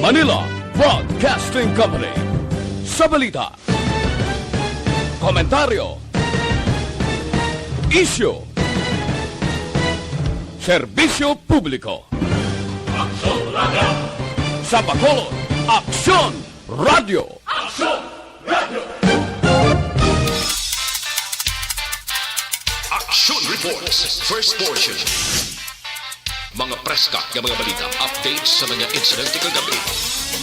Manila Broadcasting Company. Sa balita, komentaryo, isyu, serbisyo publiko. Aksyon Radio! Sa Bacolod, Aksyon Radio! Aksyon Radio! Aksyon Reports, first portion. Mga preska ng mga balita, updates sa mga insidente kagabi.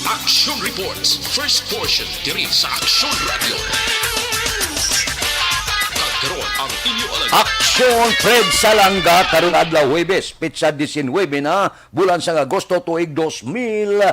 Aksyon Reports, first portion, diri sa Aksyon Radio. Kagkaroon ang inyo alam. Aksyon Fred Salanga karong adlaw Huwebes, petsa 19 na bulan sa Agosto tuig 2021.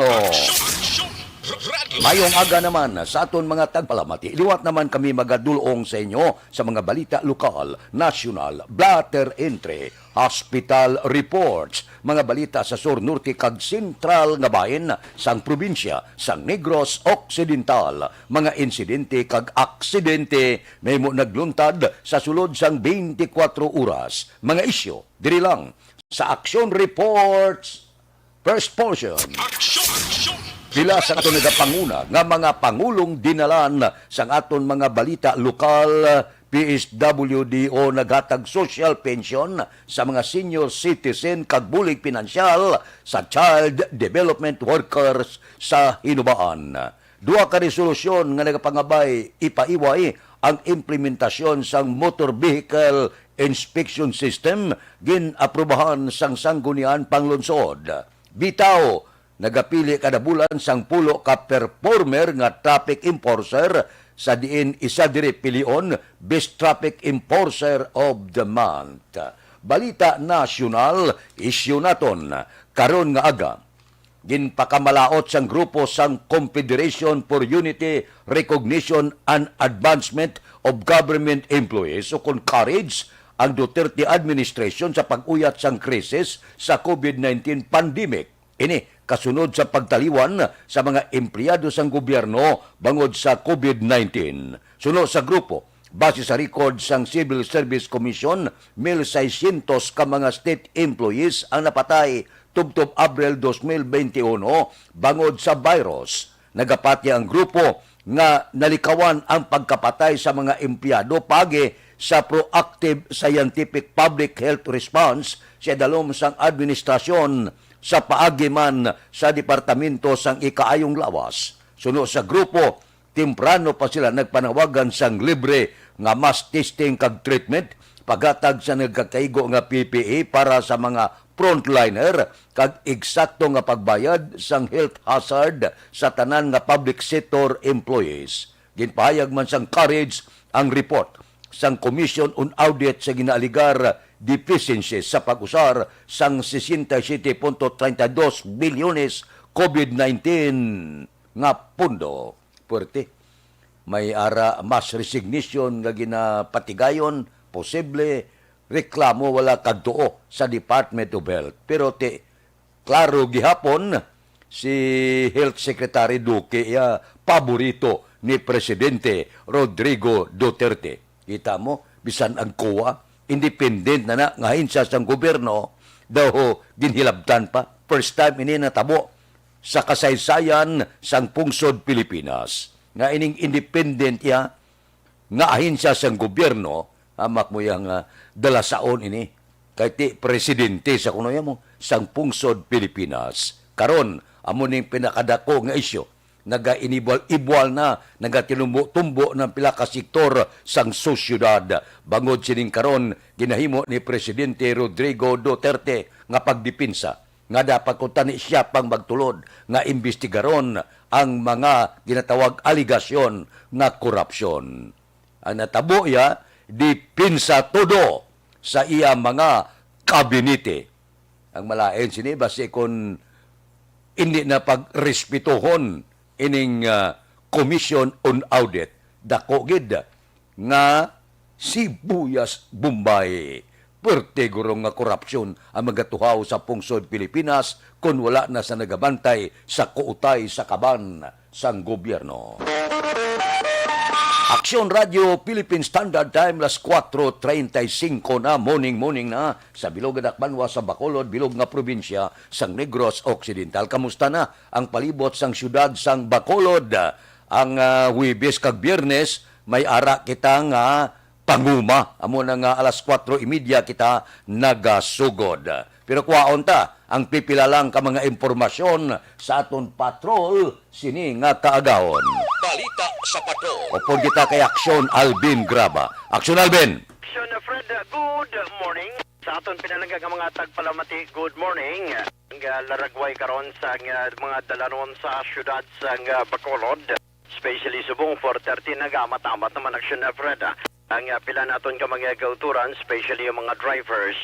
Aksyon Radio. Mayong aga naman sa aton mga tagpalamati. Liwat naman kami magadulong sa inyo sa mga balita lokal, national, blatter entry, hospital reports, mga balita sa sur, norte kag sentral nga bahin sang probinsya sang Negros Occidental, mga insidente kag aksidente mahimo nagluntad sa sulod sang 24 oras, mga isyu diri lang sa Aksyon Reports first portion. Aksyon. Pila sa aton nagapanguna nga mga pangulong dinalan sang aton mga balita lokal, PSWD o naghatag social pension sa mga senior citizen kag bulig pinansyal sa child development workers sa Hinubaan. Duha ka resolusyon nga nagapangabay ipaiway ang implementasyon sang motor vehicle inspection system gin-aprobahan sang sanggunian panglunsod. Bitaw nagapili kada bulan sang pulo ka performer nga traffic enforcer sa diin isa diri pilion Best Traffic Enforcer of the Month. Balita nasyonal, isyu naton karon nga aga. Ginpakamalaot sang grupo sang Confederation for Unity, Recognition and Advancement of Government Employees o CONCOURAGE ang Duterte administration sa pag-uyat sang krisis sa COVID-19 pandemic. Ini kasunod sa pagtaliwan sa mga empleyado sang gobyerno bangod sa COVID-19. Sunod sa grupo, base sa record sang Civil Service Commission, 1,600 ka mga state employees ang napatay tubtob Abril 2021 bangod sa virus. Nagapati ang grupo nga nalikawan ang pagkapatay sa mga empleyado pagi sa proactive scientific public health response sa dalom sang administrasyon sa paagi man sa Departamento sang Ikaayong Lawas. Suno sa grupo, temprano pa sila nagpanawagan sang libre nga mass testing kag treatment, paghatag sa nagkakaigo nga PPE para sa mga frontliner, kag eksakto nga pagbayad sang health hazard sa tanan nga public sector employees. Ginpahayag man sang courage ang report sang Commission on Audit sa ginaaligar deficiencies sa pag-usar sang 67.32 bilyones COVID-19 nga pundo. Puerte, may ara mass resignation nga ginapatigayon, posible reklamo wala kadtuo sa Department of Health. Pero klaro gihapon si Health Secretary Duque paborito ni Presidente Rodrigo Duterte. Kita mo, bisan ang COA, independent na ngayon sa sang gobyerno, daw ginhilabtan pa. First time ini natabo sa kasaysayan sang pungsod Pilipinas. Nga ining independent nga ahinsya sang gobyerno, amak mo yung dalasaon ini, kay ti presidente sa kuno mo, sang pungsod Pilipinas. Karon, amo ning pinakadako nga isyo, naga-inibwal na, nagatinumbo-tumbo ng pila ka sektor sang sosyudad. Bangod sining karon ginahimo ni Presidente Rodrigo Duterte nga pagdipinsa, nga dapat ko tani siya pang magtulod, nga imbestigaron ang mga ginatawag aligasyon nga korupsyon. Ang natabo dipinsa todo sa iya mga kabinete. Ang malain sini, basi kung hindi na pagrespetuhon ining Commission on Audit, dako gid nga sibuyas Bombay. Pertiguro nga korupsyon ang magatuhaw sa pungsod Pilipinas kung wala na sa nagabantay sa kuutay sa kaban sang gobyerno. Aksyon Radio Philippine Standard Time las 4:35 na morning na sa Bilog nga Dakbanwa sa Bacolod, bilog nga probinsya sang Negros Occidental. Kamusta na ang palibot sang syudad sang Bacolod? Ang Huwebes kag Biyernes may ara kita nga panguma. Amo na nga alas 4:30 kita nagasugod. Pero kuwaon ta ang pipila lang ka mga impormasyon sa aton patrol sini nga kaagahon. Balita sa patrol. Opon kita kay Aksyon Alvin Graba. Aksyon Alvin. Aksyon Fred, good morning. Sa aton pinalangga nga mga tagpalamati, good morning. Ang laragway karon sa mga dalanon sa syudad sa Bacolod. Especially subong 4:30 nagamatamot naman Aksyon Fred. Ang pila naton ka mga gauturan, especially yung mga drivers.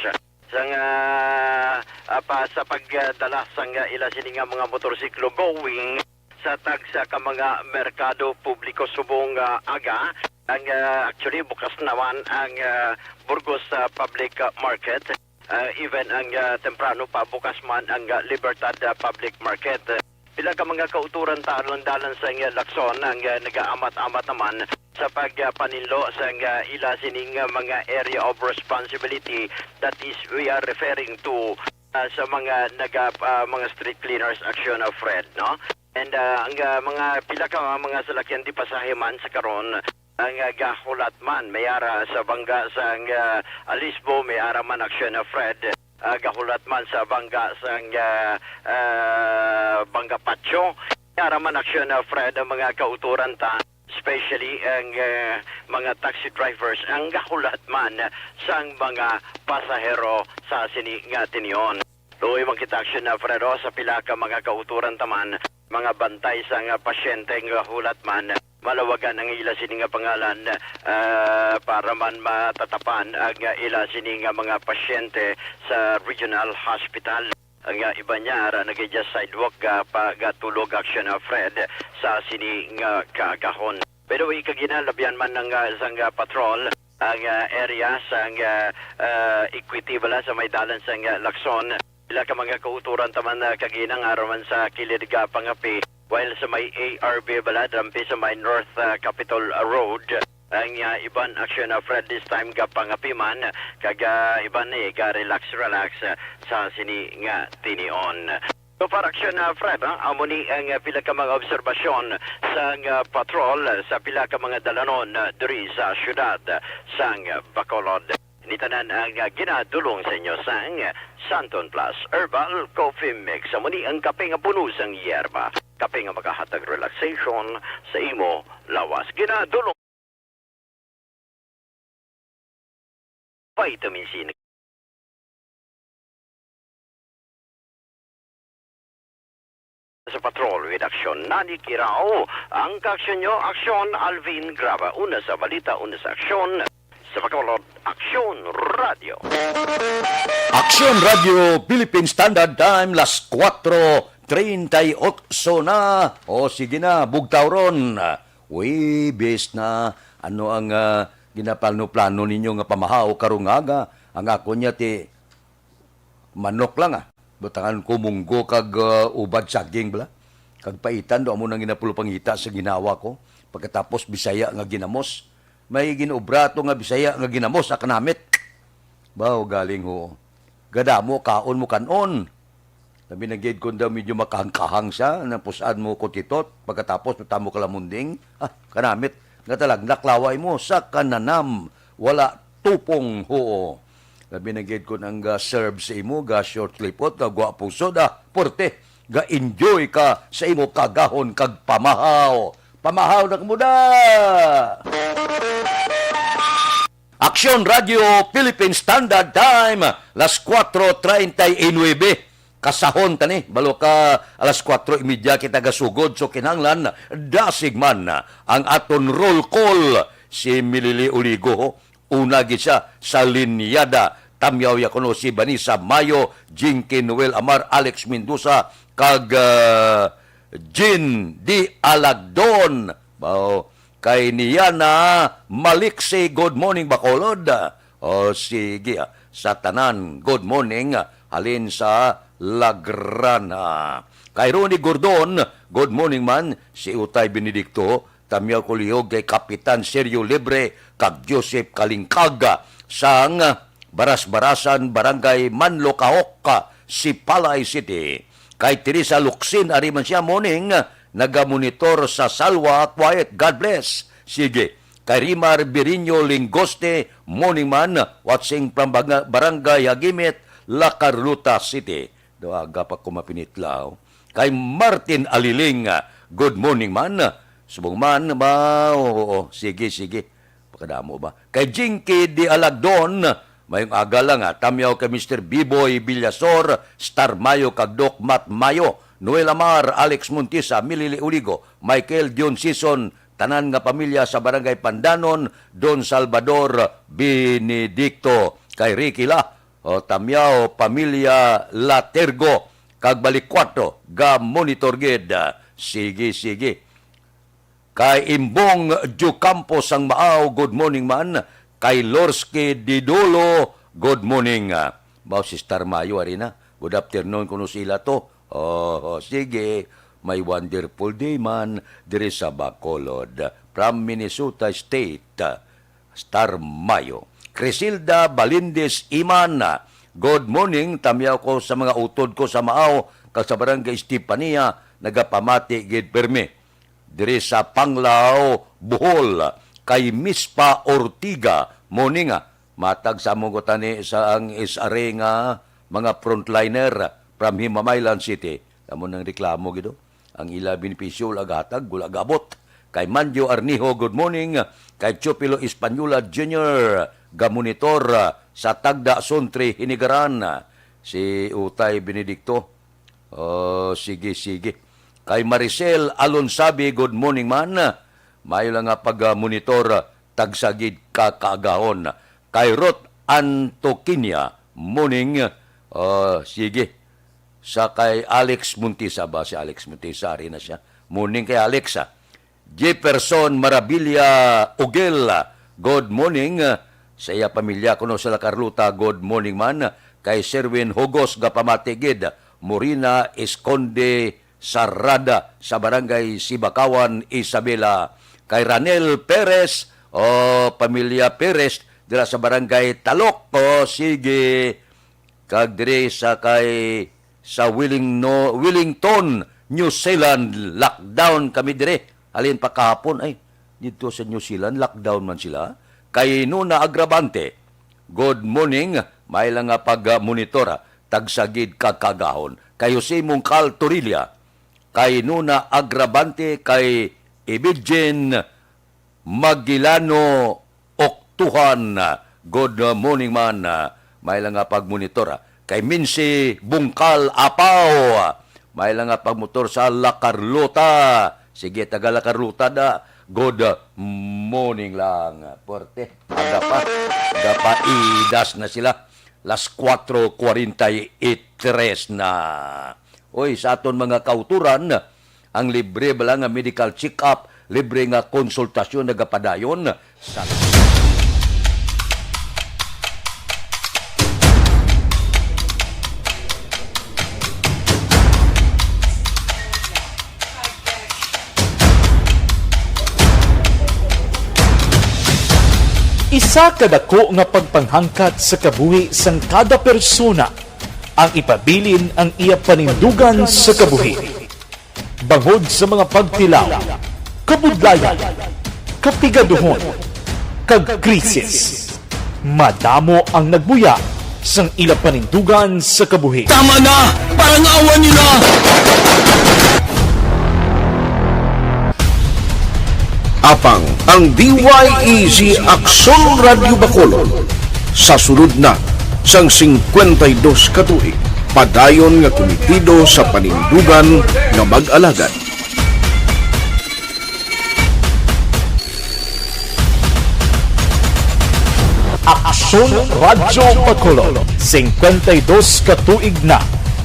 Sa pagdala sa ila sini nga mga motorsiklo going sa tagsa ka mga merkado publiko subong aga. Ang actually bukas naman ang Burgos Public Market. Even ang temprano pa bukas man ang Libertad Public Market. Pila ka mga kauturan dalan sa Lakson ang nagaamat-amat naman sa pagpaninlo sa ila sining mga area of responsibility, that is we are referring to sa mga mga street cleaners Aksyon of Fred, no? And ang mga pila ka mga salakyan di pasahe man sa karon ang gahulat man mayara sa bangga sa Alisbo, mayara man Aksyon of Fred. Gahulat man sa bangga sa Bangga Pacho, mayara man Aksyon of Fred ang mga kauturan ta, especially ang mga taxi drivers ang gahulat man sa mga pasahero sa sini nga tinyon. Tuloy makita Aksyon na Fredo sa pila ka mga kauturan taman, mga bantay sa nga pasyente nga hulat man, malawagan ang ila sini nga pangalan para man matatapan ang ila sini nga mga pasyente sa regional hospital. Ang iba niya nagidya sidewalk pagatulog Aksyon na Fred sa sini nga kaagahon. Pero ikaginalabyan man ng sang patrol ang area sang equity bala sa may dalan sang Lakson. Ila ka mga kauturan taman kaginang araman sa kilid ga pangapi, while sa may ARB bala dampi sa may North Capitol Road. Ang iban Aksyon na Fred this time ga pangapi man kaga iban ga relax sa sini nga tinion. So para Aksyon na Fred, amo ni ang pila ka mga obserbasyon sa patrol sa pila ka mga dalanon diri sa syudad sang Bacolod. Nitanan ang ginadulong sa inyo sang Santon Plus Herbal Coffee Mix. Amo ni ang kape nga puno sang yerba. Kape nga makahatag relaxation sa imo lawas. Ginadulong vitamin C. Sa patrol with Aksyon Nani Kirao. Ang kaksyon nyo, Aksyon Alvin Graba. Una sa balita, una sa aksyon. Sa Bacolod, Aksyon Radio. Aksyon Radio Philippine Standard Time las 4:38 na. O sige na, bugtaw ron. Huwebes na. Ano ang ginaplano-plano ninyo nga pamahaw karungaga? Ang ako niya ti manok lang butangan ko munggo kag ubad saging bala. Kag paitan do amo nang ginapulupangita sa ginawa ko. Pagkatapos Bisaya nga ginamos. May ginubrato nga Bisaya nga ginamos sa kanamit. Baw galing ho. Gadamo kaon mo kanon. Labi na gid kun daw medyo makahang-kahang siya, napusaan mo ko titot, pagkatapos tamo kalamunding, kanamit nga talag naklaway mo sa kananam, wala tupong ho. Labi na gid kun ang serve sa imo, ga short clipot, ga gwapo soda, porte, ga enjoy ka sa imo kagahon kag pamahaw. Pamahaw na kamuda! Aksyon Radio Philippine Standard Time las 4:39 kasahon tani balo ka alas 4:30 kita gasugod so kinahanglan dasig man ang aton roll call si Milili Uligo una gid siya sa linyada Tamyaw Yakuno si Banisa Mayo, Jinky Noel Amar, Alex Mendoza kag Jin Di Alagdon. Kay niya na Malikse, good morning Bacolod. O sige, sa tanan, good morning, halin sa Lagrana. Kay Ronnie Gordon, good morning man, si Utay Benedicto, Tamyaw ko lihog kay Kapitan Sergio Libre kag Joseph Kalingkaga sang Baras-Barasan, Barangay Manlocahok, Sipalay City. Kay Teresa Luxin, ari man siya morning, nagamonitor sa Salwa, quiet, God bless. Sige. Kay Rimar Biriño Lingoste, morning man, watching from Barangay Hagimit, La Carlota City. Doaga pa kumapinitlaw. Kay Martin Aliling, good morning man. Subong man ba? Oo, sige. Pakadamo ba? Kay Jinky Di Alagdon, mayong aga lang tamyaw kay Mr. Biboy Villasor, Star Mayo kag Doc Matt Mayo, Noel Amar, Alex Montisa, Milili Uligo, Michael Dion Sison, tanan nga pamilya sa Barangay Pandanon, Don Salvador Benedicto, kay Ricky La, tamyaw pamilya Latergo, kag Balikwato, ga monitor gid. Sige. Kay Imbong Jucampo sang Maaw, good morning man. Kay Lorski Didolo, good morning. Bao si Star Mayo, arina. Good afternoon kuno sila to. Sige. May wonderful day man diri sa Bacolod. From Minnesota State, Star Mayo. Crisilda Balindes Iman, good morning. Tamyaw ko sa mga utod ko sa Maaw, kag sa Barangay Estepania, nagapamati gid permi. Diri sa Panglao, Bohol, kay Mispa Ortiga, morning matag sa mong tani sa ang SRA nga mga frontliner from Himamaylan City. Amo nang reklamo gido. Ang ila benepisyo lagatag gula gabot. Kay Manjo Arnijo, good morning. Kay Chupilo Espanola Jr., gamonitor sa Tagda Sontri Hinigaran. Si Utay Benedicto. Sige. Kay Maricel Alonsabi, good morning man. Mayo lang nga pag-monitor tagsagid kaagahon. Kay Ruth Antoquinia, morning. Sige. Sa kay Alex Montisa ba? Si Alex Montisa, rin na siya. Morning kay Alexa. Jefferson Marabilia Ugel, good morning. Sa iya pamilya kuno sa La Carlota, good morning man. Kay Sherwin Hugos Gapamatigid, Morina Esconde Sarada sa Barangay Sibakawan, Isabela. Kay Ranel Perez, pamilya Perez, dira sa Barangay Talok, sige. Kag dire sa kay sa Wellington, New Zealand, lockdown kami dire. Alin pa kahapon, dito sa New Zealand, lockdown man sila. Kay Nuna Agravante, good morning, may lang nga pag-monitor, tagsagid kakagahon. Kay Jose Mungcal Torilla, kay Nuna Agravante, kay Ibidjen Magilano Oktuhan, good morning man, may lang nga pag-monitor. Kay Minsi Bungkal Apaw, may lang nga pagmotor sa La Carlota. Sige, taga La Carlota da. Good morning lang. Porte, agapa idas na sila. Las 4:43 na. Oy, sa aton mga kauturan, ang libre ba lang nga medical check-up, libre nga konsultasyon nagapadayon sa Isa kadako nga pagpanghangkat sa kabuhi sang kada persona ang ipabilin ang iya panindugan sa kabuhi. Bangod sa mga pagtilaw, kabudlayan, kapigaduhon, kag krisis. Madamo ang nagbuya sang ila panindugan sa kabuhi. Tama na! Parang awan niyo na! Apang ang DYEZ Aksyon Radio Bacolod sa sulod na sang 52 katuig padayon nga komitido sa panindugan nga mag-alagad. Aksyon Radio Bacolod, 52 katuig na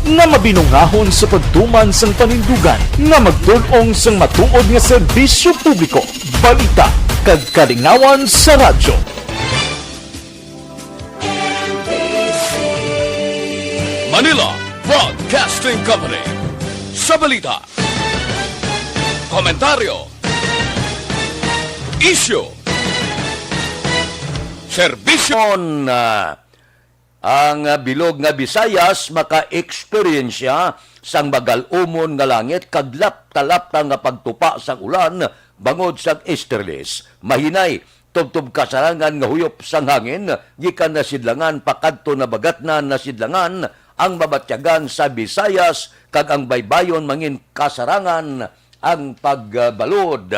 nga mabinungahon sa pagtuman sang panindugan nga magdulong sang matuod nga serbisyo publiko, balita kag kalingawan sa radyo. Manila Broadcasting Company. Sa balita, komentaryo, isyu. Serbisyo. Ang bilog nga Visayas maka-eksperyensya sang bagal-umon nga langit kaglap-talap nga pagtupa sang ulan bangod sang easterlies. Mahinay tubtub kasarangan nga huyop sang hangin gikan na sidlangan pakadto na bagatnan na sidlangan ang mabatyagan sa Visayas kag ang baybayon mangin kasarangan ang pagbalod.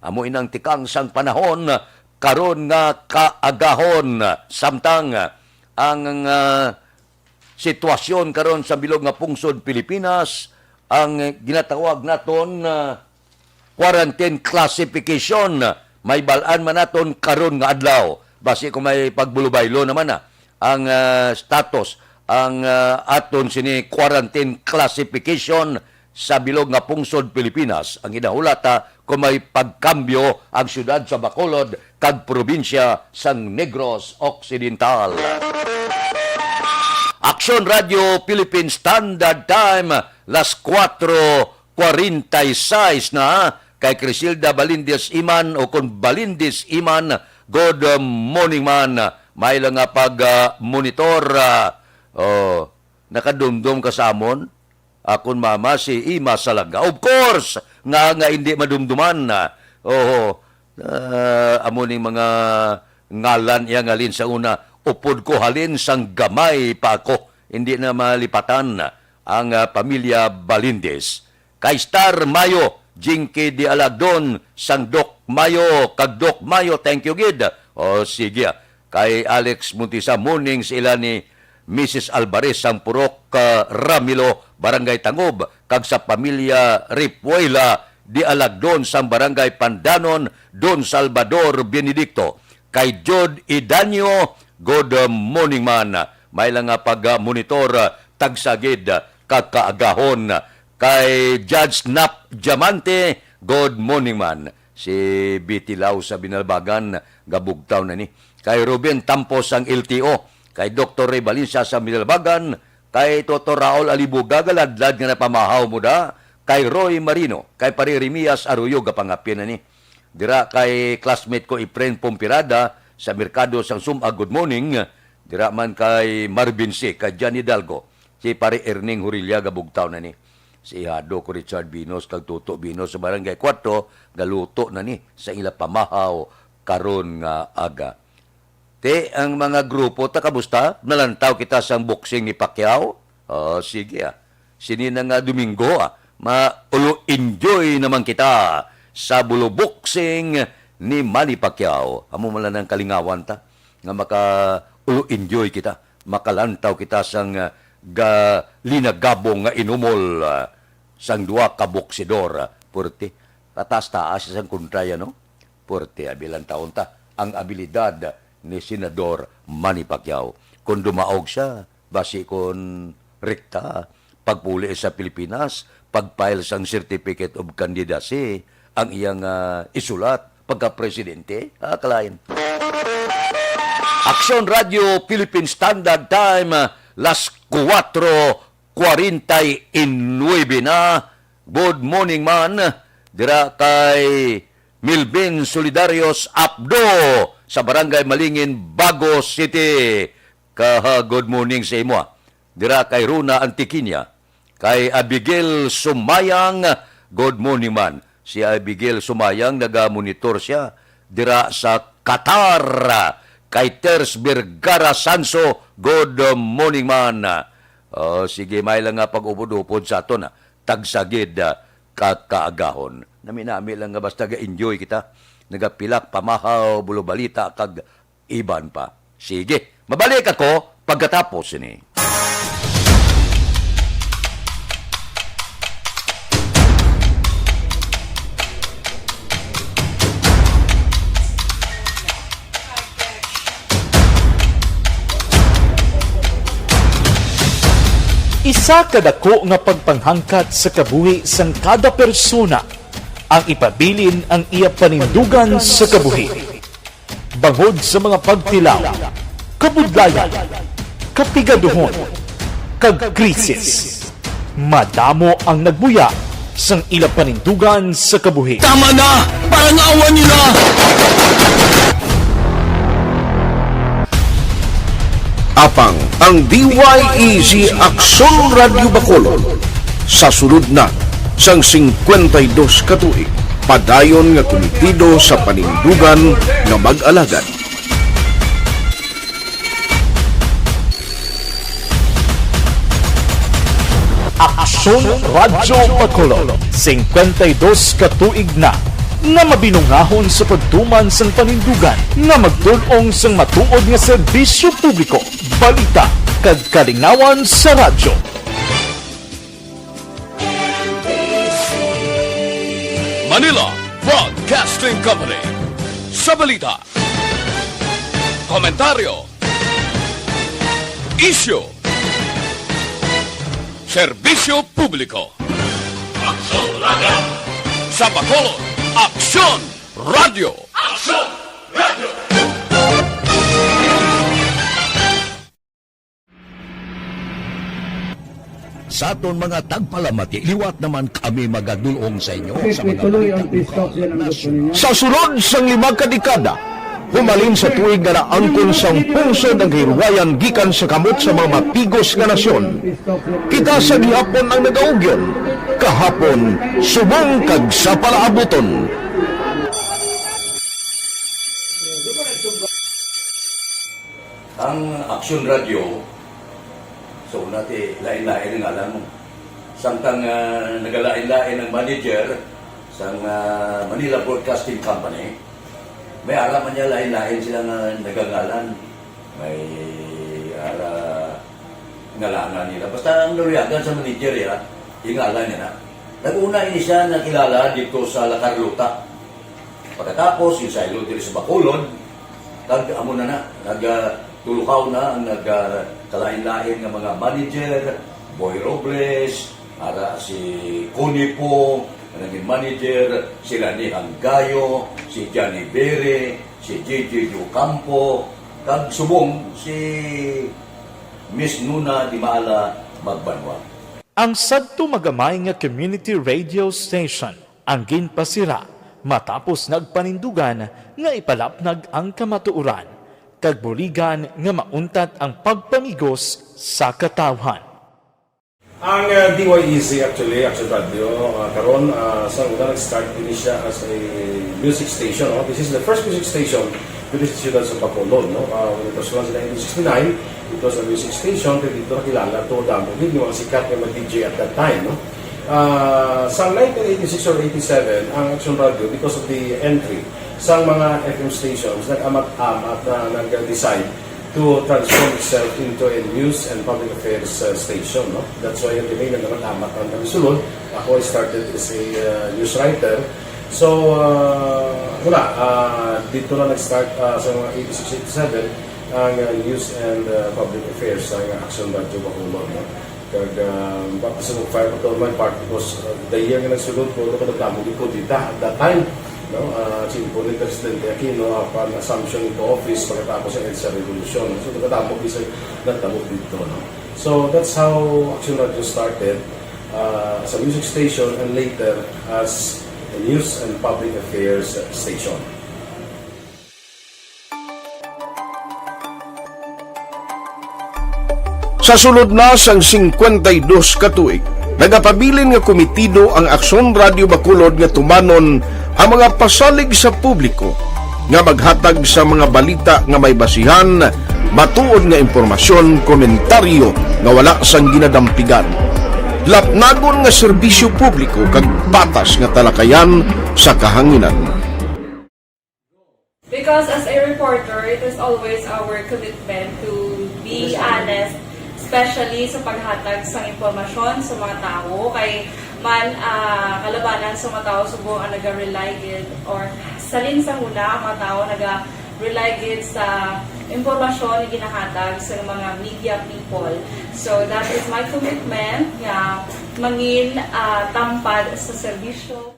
Amo inang tikang sang panahon karon nga kaagahon samtang ang sitwasyon karon sa bilog nga pungsod Pilipinas ang ginatawag naton quarantine classification. May balaan man naton karon nga adlaw basi kung may pagbulubaylo naman ang status ang aton sini quarantine classification sa bilog nga pungsod Pilipinas. Ang hinahulata kung may pagkambyo ang syudad sa Bacolod kag probinsya sang Negros Occidental. Aksyon Radio Philippine Standard Time, las 4:46 na kay Crisilda Balindes Iman o kung Balindes Iman, good morning man. May lang nga pag-monitor, nakadumdum ka sa amon. Akon mama si Ima Salanga. Of course, nga hindi madumduman na. Amoning mga ngalan iya ngalin sa una, upod ko halin sang gamay pa ako. Hindi na malipatan ang pamilya Balindes. Kay Star Mayo, Jinky di Alagdon, sang Doc Mayo, kag Doc Mayo, thank you gid. Sige. Kay Alex Muntisa, morning sila ni Mrs. Alvarez sang Purok Ramilo, Barangay Tangob, kag sa pamilya Ripuela di Alagdon sang Barangay Pandanon, Don Salvador Benedicto. Kay Jod Idanyo, good morning man. May lang nga pag-monitor tagsagid kakaagahon. Kay Judge Nap Diamante, good morning man. Si Bitilaw sa Binalbagan, gabugtaw na ni. Kay Ruben Tampos ang LTO. Kay Dr. Ray Valencia sa Binalbagan. Kay Toto Raul Alibuga, galadlad nga napamahaw mo da. Kay Roy Marino. Kay Pari Rimias Arroyo, gapangapin na ni. Dira kay classmate ko Efren Pompirada sa Merkado sang Sumag, good morning. Dira man kay Marvin C. Kay Johnny Dalgo. Si Pari Erning Hurilya, gabugtaw na ni. Si Hado ko Richard Binos, kag Tuto Binos sa Barangay 4, galuto na ni sa ila pamahaw karon nga aga. Te, ang mga grupo, kamusta? Nalantaw kita sa boxing ni Pacquiao? Sige Sinina nga Domingo, enjoy naman kita sa bulo boxing ni Manny Pacquiao. Amo man lang ng kalingawan ta, nga enjoy kita, makalantaw kita sang linagabong nga inumol sang duwa ka boksidor. Purti, tatas-taas sang kontraya, no? Purti, bilang taon ta, ang abilidad ni Senador Manny Pacquiao. Kung dumaog siya, basi kung rekta, pagpuli sa Pilipinas, pagfile sang Certificate of Candidacy, ang iyang isulat pagka-presidente, kalain. Aksyon Radio Philippine Standard Time, las 4:49 na. Good morning man. Dira kay Milvin Solidarios Abdo sa Barangay Malingin, Bago City. Good morning sa imo. Dira kay Runa Antiquinia. Kay Abigail Sumayang, good morning man. Si Abigail Sumayang, naga-monitor siya. Dira sa Qatar. Kay Ters Vergara Sanso, good morning man. Sige, may lang nga pag-upod-upod sa ato na. Tagsagid kakaagahon. Nami-nami lang nga basta ga-enjoy kita. Nagapilak, pamahaw, bulobalita, kag iban pa. Sige, mabalik ako pagkatapos ini. Isa kadako nga pagpanghangkat sa kabuhi sang kada persona ang ipabilin ang iya panindugan sa kabuhi. Bangod sa mga pagtilaw, kabudlayan, kapigaduhon, kag krisis. Madamo ang nagbuya sang ila panindugan sa kabuhi. Tama na! Parang awan niyo na! Apang ang DYEZ Aksyon Radio Bacolod sa sulod na sang 52 katuig padayon nga komitido sa panindugan nga mag-alagad. Aksyon Radio Bacolod, 52 katuig na nga mabinungahon sa pagtuman sang panindugan nga magtulong sang matuod nga serbisyo publiko, balita kag kalingawan sa radyo. Manila Broadcasting Company. Sa balita, komentaryo, isyu, serbisyo publiko. Aksyon Radio! Sa Bacolod, Aksyon Radio! Aksyon Radio! Sa aton mga tagpalamati, liwat naman kami magadulong sa inyo sa mga Tuloy ang peace yan ang gusto ninyo. Sa sulod sang 5 kadekada, humalin sa tuig nga naangkon sang pungsod ang hirwayan gikan sa kamot sa mga mapigos nga nasyon. Kita sa gihapon ang nagaugyon, kahapon subong kag sa palaabuton. Ang Aksyon Radio, so nati lain-lain ang alam mo. Samtang nagalain-lain ang manager sa Manila Broadcasting Company, may araman niya lain-lain silang nagangalan. May ngalangan nila. Basta ang naluyagan sa manager ya, ingalan niya na. Nag-una ini siya nakilala dito sa La Carlota. Pagkatapos, yung sa dito sa Bacolod, amo na nagtulukaw na ang nagkalain-lain ng mga manager, Boy Robles, ara si Conipo, naging manager, sila ni Hanggayo, si Johnny Bere, si JJ Campo, kag subong si Miss Nuna Di Maala Magbanwa. Ang sadto magamay nga community radio station ang ginpasira matapos nagpanindugan nga ipalapnag ang kamatuoran kag buligan nga mauntat ang pagpamigos sa katawhan. Ang DYEZ actually, Aksyon Radio, karon sa una nag-start din siya as a music station. No? This is the first music station with the students of Bacolod. No? When it was launched in 1969, it was a music station. Pero dito nakilala to damo din yung mga sikat na mag-DJ at that time. No? Sa 1986 or 87, ang Aksyon Radio, because of the entry sa mga FM stations, nag-amat-amat na nag-decide to transform itself into a news and public affairs station. No? That's why yung remain na naman-amat ang kamisulod. Ako I started as a news writer. So, dito na nag-start sa mga 86-87 ang news and public affairs sa Aksyon Radio Bacolod. No? Kag baka sa fire patrolman part because the year nga nagsulod ko ito kadagdamo ko dito at that time no simple ni Presidente Aquino upon assumption into office pagkatapos ng EDSA Revolution so kadagdamo isa nagtamo dito no so that's how Aksyon Radio started as a music station and later as a news and public affairs station. Sa sulod na sang 52 katuig, nagapabilin nga komitido ang Aksyon Radio Bacolod nga tumanon ang mga pasalig sa publiko nga maghatag sa mga balita nga may basihan, matuod nga impormasyon, komentaryo nga wala sang ginadampigan. Lapnagon nga serbisyo publiko kag batas nga talakayan sa kahanginan. Because as a reporter, it is always our commitment to be honest, especially sa paghatag sa impormasyon sa mga tao kay man kalabanan sa mga tao subong ang naga-rely gid or salin sa huna ang mga tao naga-rely gid sa impormasyon na ginahatag sa mga media people. So that is my commitment nga mangin tampad sa serbisyo.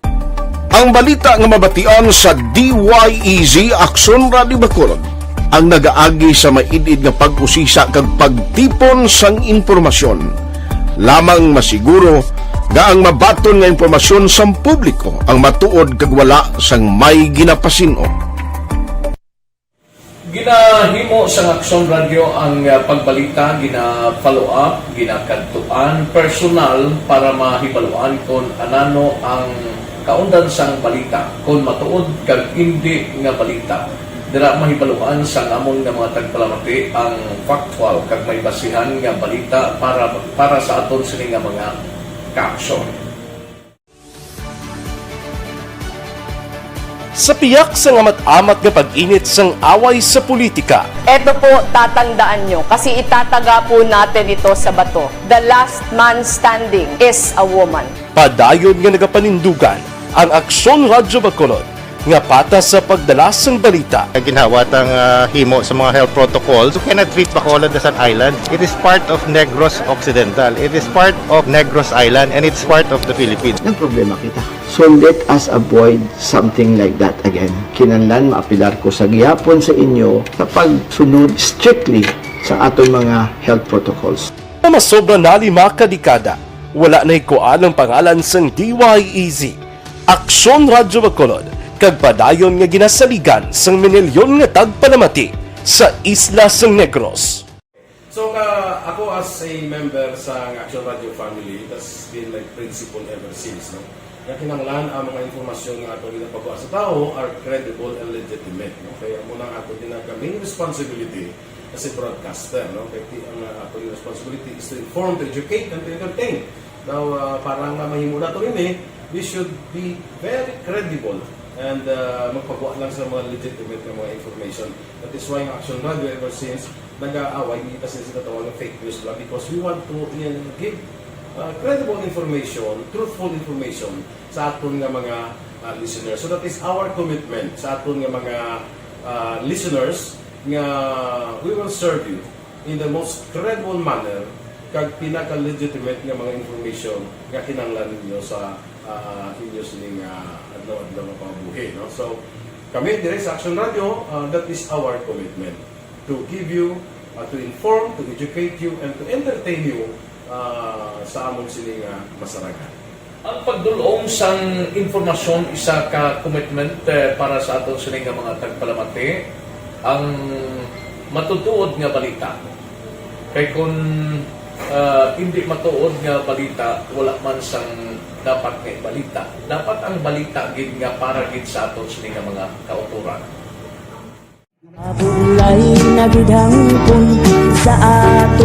Ang balita nga mabatian sa DYEZ Aksyon Radio Bacolod ang nagaagi sa maidid nga pag-usisa kag pagtipon sang impormasyon. Lamang masiguro gaang mabaton nga impormasyon sa publiko ang matuod kag wala sang may ginapasino. Ginahimo sa Aksyon Radio ang pagbalita, gina-follow up, ginakadtuan, personal para mahibaluan kung anano ang kaundan sang balita, kung matuod kag hindi nga balita. Dira mahibaluan sang amon nga mga tagpalamati ang factual kag may basihan nga balita para sa aton sini nga mga ka-aksyon. Sa piyak sa amat-amat nga pag-init sang away sa politika. Ito po, tatandaan nyo, kasi itataga po natin ito sa bato. The last man standing is a woman. Padayon nga nagapanindugan ang Aksyon Radio Bacolod nga patas sa pagdala sang balita. Ginhawat ang himo sa mga health protocols. You cannot treat Bacolod as an island. It is part of Negros Occidental. It is part of Negros Island and it's part of the Philippines. Ang problema kita. So let us avoid something like that again. Kinahanglan maapilar ko sa gihapon sa inyo sa pagsunod strictly sa aton mga health protocols. Masobra na 5 kadekada, wala na ikuan ang pangalan sang DYEZ. Aksyon Radio Bacolod, kag padayon nga ginasaligan sang minilyon nga tagpalamati sa isla sang Negros. So ako as a member sa Aksyon Radio family, that's been like principle ever since, no? Kaya kinanglan ang mga informasyon nga ato ginapagawa sa tao are credible and legitimate, no? Kaya muna ato main responsibility as a broadcaster, no? Kaya ang ato responsibility is to inform, to educate, and to entertain. Now, parang mahimo na ito rin we should be very credible and magpagawa lang sa mga legitimate na mga information. That is why ang Aksyon Radio ever since nag-aaway kita sa tawag ng fake news lang because we want to give credible information, truthful information sa aton nga mga listeners. So that is our commitment sa aton nga mga listeners nga we will serve you in the most credible manner kag pinaka-legitimate nga mga information nga kinahanglan ninyo sa inyo sining adlaw-adlaw nga pamumuhi, no? So kami dire sa Aksyon Radio, that is our commitment to give you, to inform, to educate you, and to entertain you sa amon sining masaragan. Ang pagdulong sang informasyon isa ka commitment para sa aton sining mga tagpalamati ang matutuod nga balita. Kay kung hindi matuod nga balita, wala man sang dapat nga balita. Dapat ang balita gid nga para gid sa aton sining mga kauturan.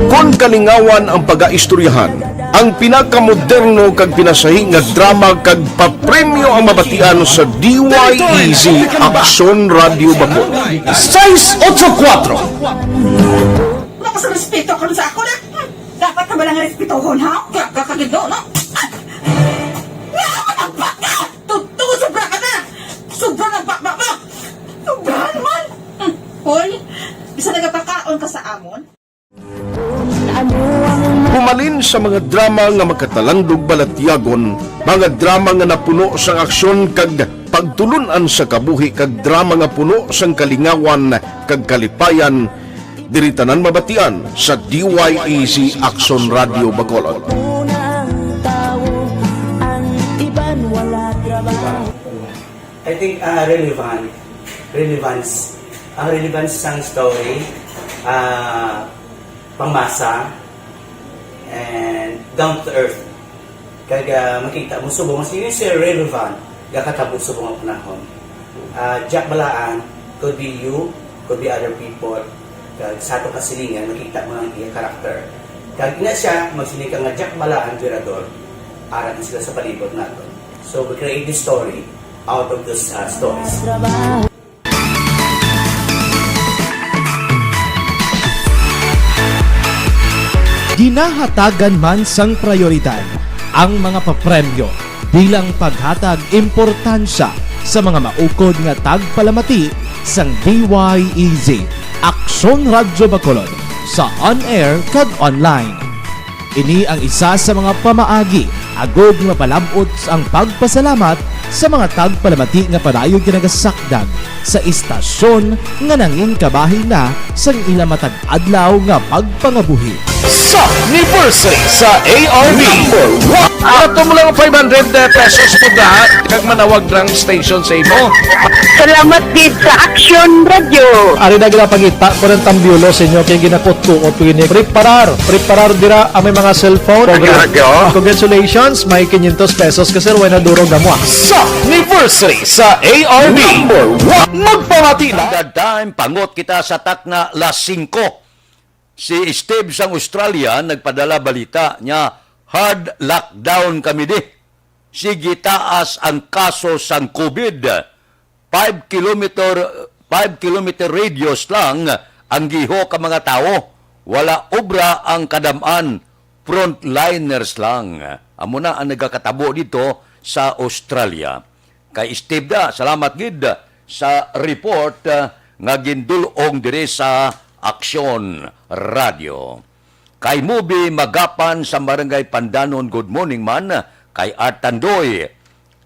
Kon kalingawan ang pag-aistoryahan, ang pinakamoderno kag pinasahi nga drama kag papremyo ang mabatian sa DYEZ Aksyon Radio Bacolod. 684 Wala sa respeto ka sa ako na. Dapat ka ba lang respetohon, ha? Kakagido, no? Tutugo, sobra ka na! Sobra ng bakbak mo! Sobra naman! Hoy, bisa nagapakaon ka sa amon? Humalin sa mga drama nga magkatalandog balatyagon, mga drama nga napuno sang aksyon kag pagtulunan sa kabuhi kag drama nga puno sang kalingawan kag kalipayan, diri tanan mabatian sa DYEZ Aksyon Radio Bacolod. I think relevance sang story, pangmasa, and down to earth. Kag makita mo subong sino si relevant gakatabo subong ang panahon. Jack balaan could be you, could be other people. Kag sa ato kasilingan makita mo ang iyang karakter. Kag ina siya magsiling ka nga Jack balaan tirador arat sila sa palibot naton. So we create this story out of those stories. Ginahatagan man sang prioridad ang mga papremyo bilang paghatag importansya sa mga maukod nga tagpalamati sang DYEZ Aksyon Radio Bacolod sa on-air kag online. Ini ang isa sa mga pamaagi agog nga palabot ang pagpasalamat sa mga tagpalamati nga padayon ginagasakdag sa istasyon nga nangin kabahin na sang ila matag adlaw nga pagpangabuhi. sa anniversary sa ARD. Ato mo lang 500 pesos po da, kag manawag lang station sa imo. Salamat din sa Aksyon Radio. Ari na ginapangita ko ng tambyulo sa inyo kaya ginakot-tuot ko ini. Preparar dira ang may mga cellphone. Congratulations, may 500 pesos kasi ruway na duro gamwa. Sa anniversary sa ARD. Magpamati na. That time, pangot kita sa tak na las 5. Si Steve sang Australia nagpadala balita niya, hard lockdown kami di. Sige taas ang kaso sang COVID. 5 kilometer radius lang ang giho ka mga tao. Wala obra ang kadaman. Frontliners lang. Amo na ang nagkakatabo dito sa Australia. Kay Steve da, salamat gid sa report nga gindulong dire sa Aksyon Radio. Kay Mubi Magapan sa Barangay Pandanon, good morning man. Kay Art Tandoy,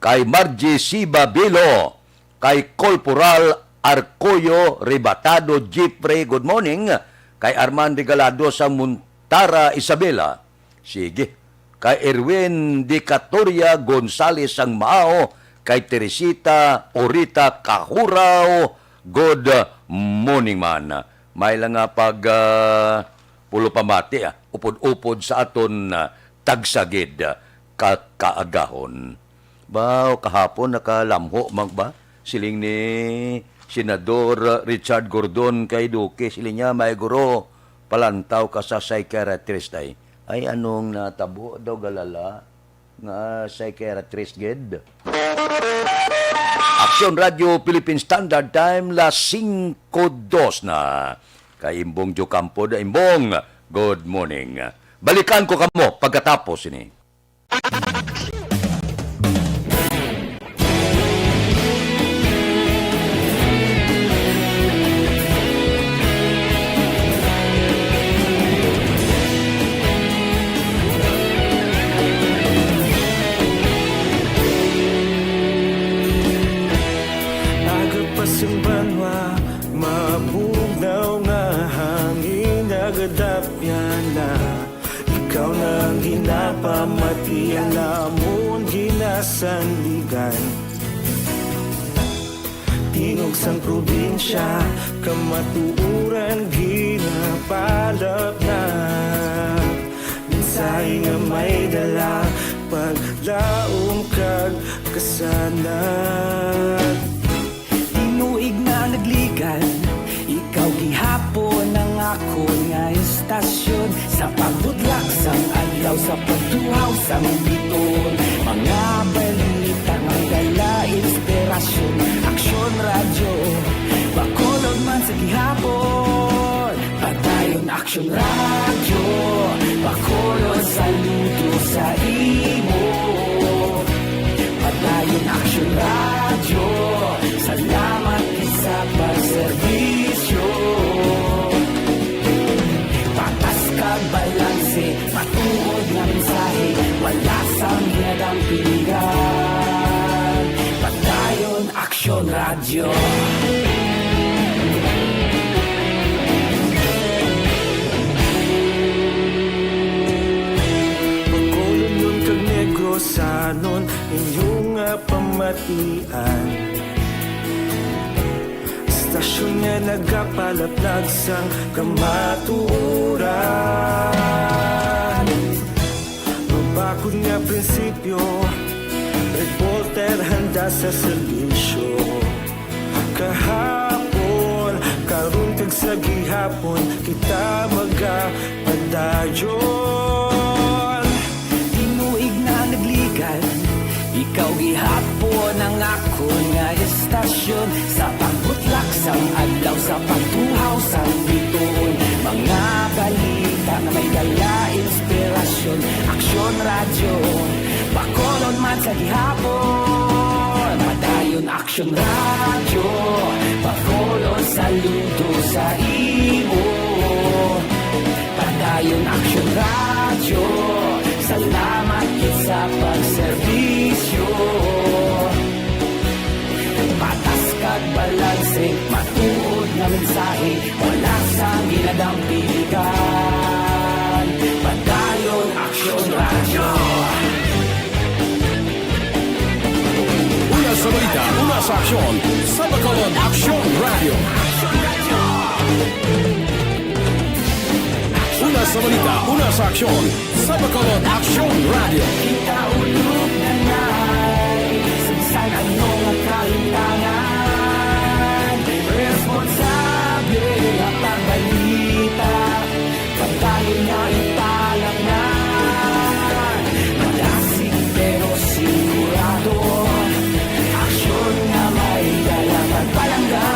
kay Margie Siba Bilo, kay Corporal Arcoyo Ribatado Jeffrey, good morning. Kay Arman Regalado sa Muntara Isabela. Sige. Kay Erwin Dicatoria Gonzales ang Mao, kay Teresita Orita Kahuraw, good morning man. May lang nga pag pulo pamati, upod-upod sa aton tagsagid kaagahon. Bao kahapon nakalamho magba siling ni Senador Richard Gordon kay Duque, siling niya may guro palantaw ka sa psychiatrist ay anong natabo daw galala nga psychiatrist gid. Aksyon Radio Philippine Standard Time las 5:02 na. Kay Imbong Jocampo da Imbong, good morning. Balikan ko kamo pagkatapos ini. Agapasang banwa, mabugnaw nga hangin agadapyan na. Ikaw nang ginapamatian namon ginasandigan. Tingog sang probinsya, kamatuuran ginapalap na. Minsay nga may dala, paglaom kag kasanat. Tinuig na nagligan, ikaw gihapon ang ako nga istasyon. Sa pagbudlak sang adlaw, sa pagtuhaw sang biton. Mga balita nga dala inspirasyon. Aksyon Radio, bakolod man sa gihapon. Padayon Aksyon Radio, bakolod saludo sa imo. Padayon Aksyon Radio, salamat sa pagserbisyo. Patas kag balanse, matuod nga mensahe, wala sang hinadang piligan. Padayon Aksyon Radio. Pagkolon nun kag Negrosanon, inyong pamatian. Stasyon nga nagapalaplag sang kamatuuran. Mabakod nga prinsipyo, reporter handa sa serbisyo. Kahapon, karon kag sa gihapon, kita magapadayon. Tinuig na nagligan, ikaw gihapon ang ako nga istasyon. Sa pagbutlak sang adlaw, sa pagtuhaw sang biton. Mga balita na may dala inspirasyon. Aksyon Radio, bakolon man sa gihapon. Padayon Aksyon Radio, bakolon saludo sa imo. Padayon Aksyon Radio, salamat sa pagserbisyo. Patas kag balanse, matuod na mensahe, wala sang ginadampilikan. sa aksyon sa Bacolod Aksyon Radio. Una sa balita, una sa aksyon sa Bacolod Aksyon Radio. Kita ulog na na'y sagsag anong kalintangan. Responsable at pagbalita, pagkain na italang na. Malasig pero sigurado, aksyon na may dalang pagpalangga.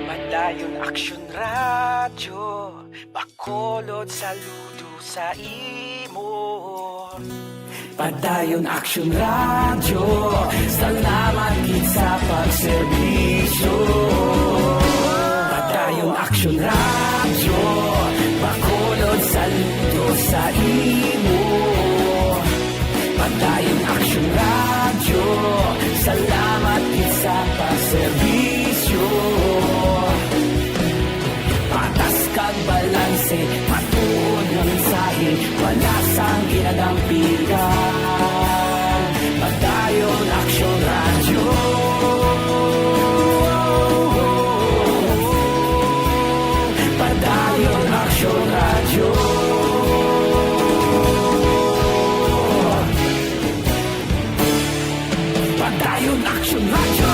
Madayon Aksyon Radyo, Bacolod saludo sa imo. Padayon Aksyon Radyo, salamat gid sa pagserbisyo. Padayon Aksyon Radyo, Bacolod saludo sa imo. Padayon Aksyon Radyo, salamat gid sa pagserbisyo. Patas kag balanse, matuod ng mensahe, wala sang ginadampigan. Padayon Aksyon Radyo. Padayon Aksyon Radyo. Padayon Aksyon Radyo.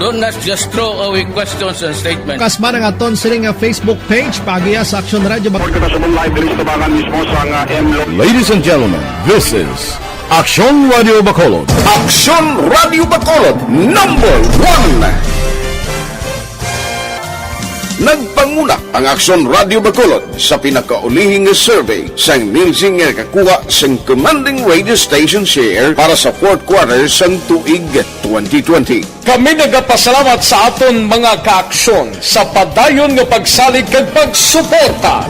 Don't just throw away questions and statements. Kasma ng aton siling nga Facebook page pagiya sa Aksyon Radio. Ladies and gentlemen, this is Aksyon Radio Bacolod. Aksyon Radio Bacolod, number 1. Nagpanguna ang Aksyon Radio Bacolod sa pinakaulihing survey sa emerging nga kakuha sa commanding radio station share para sa fourth quarter sa tuig 2020. Kami nagapasalamat sa aton mga kaaksyon sa padayon nga pagsalig kag pagsuporta.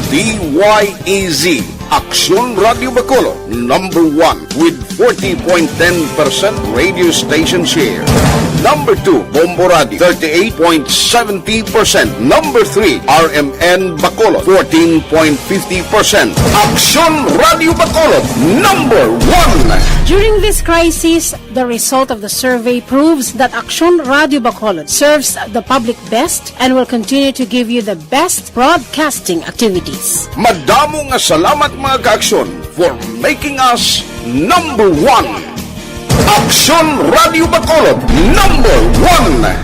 DYEZ Aksyon Radio Bacolod, number 1 with 40.10% radio station share. Number 2, Bombo Radio, 38.70%. Number 3, RMN Bacolod, 14.50%. Aksyon Radio Bacolod, number 1. During this crisis, the result of the survey proves that Aksyon Radio Bacolod serves the public best and will continue to give you the best broadcasting activities. Madamo nga salamat mga kaaksyon for making us number 1. Aksyon Radio Bacolod, number 1.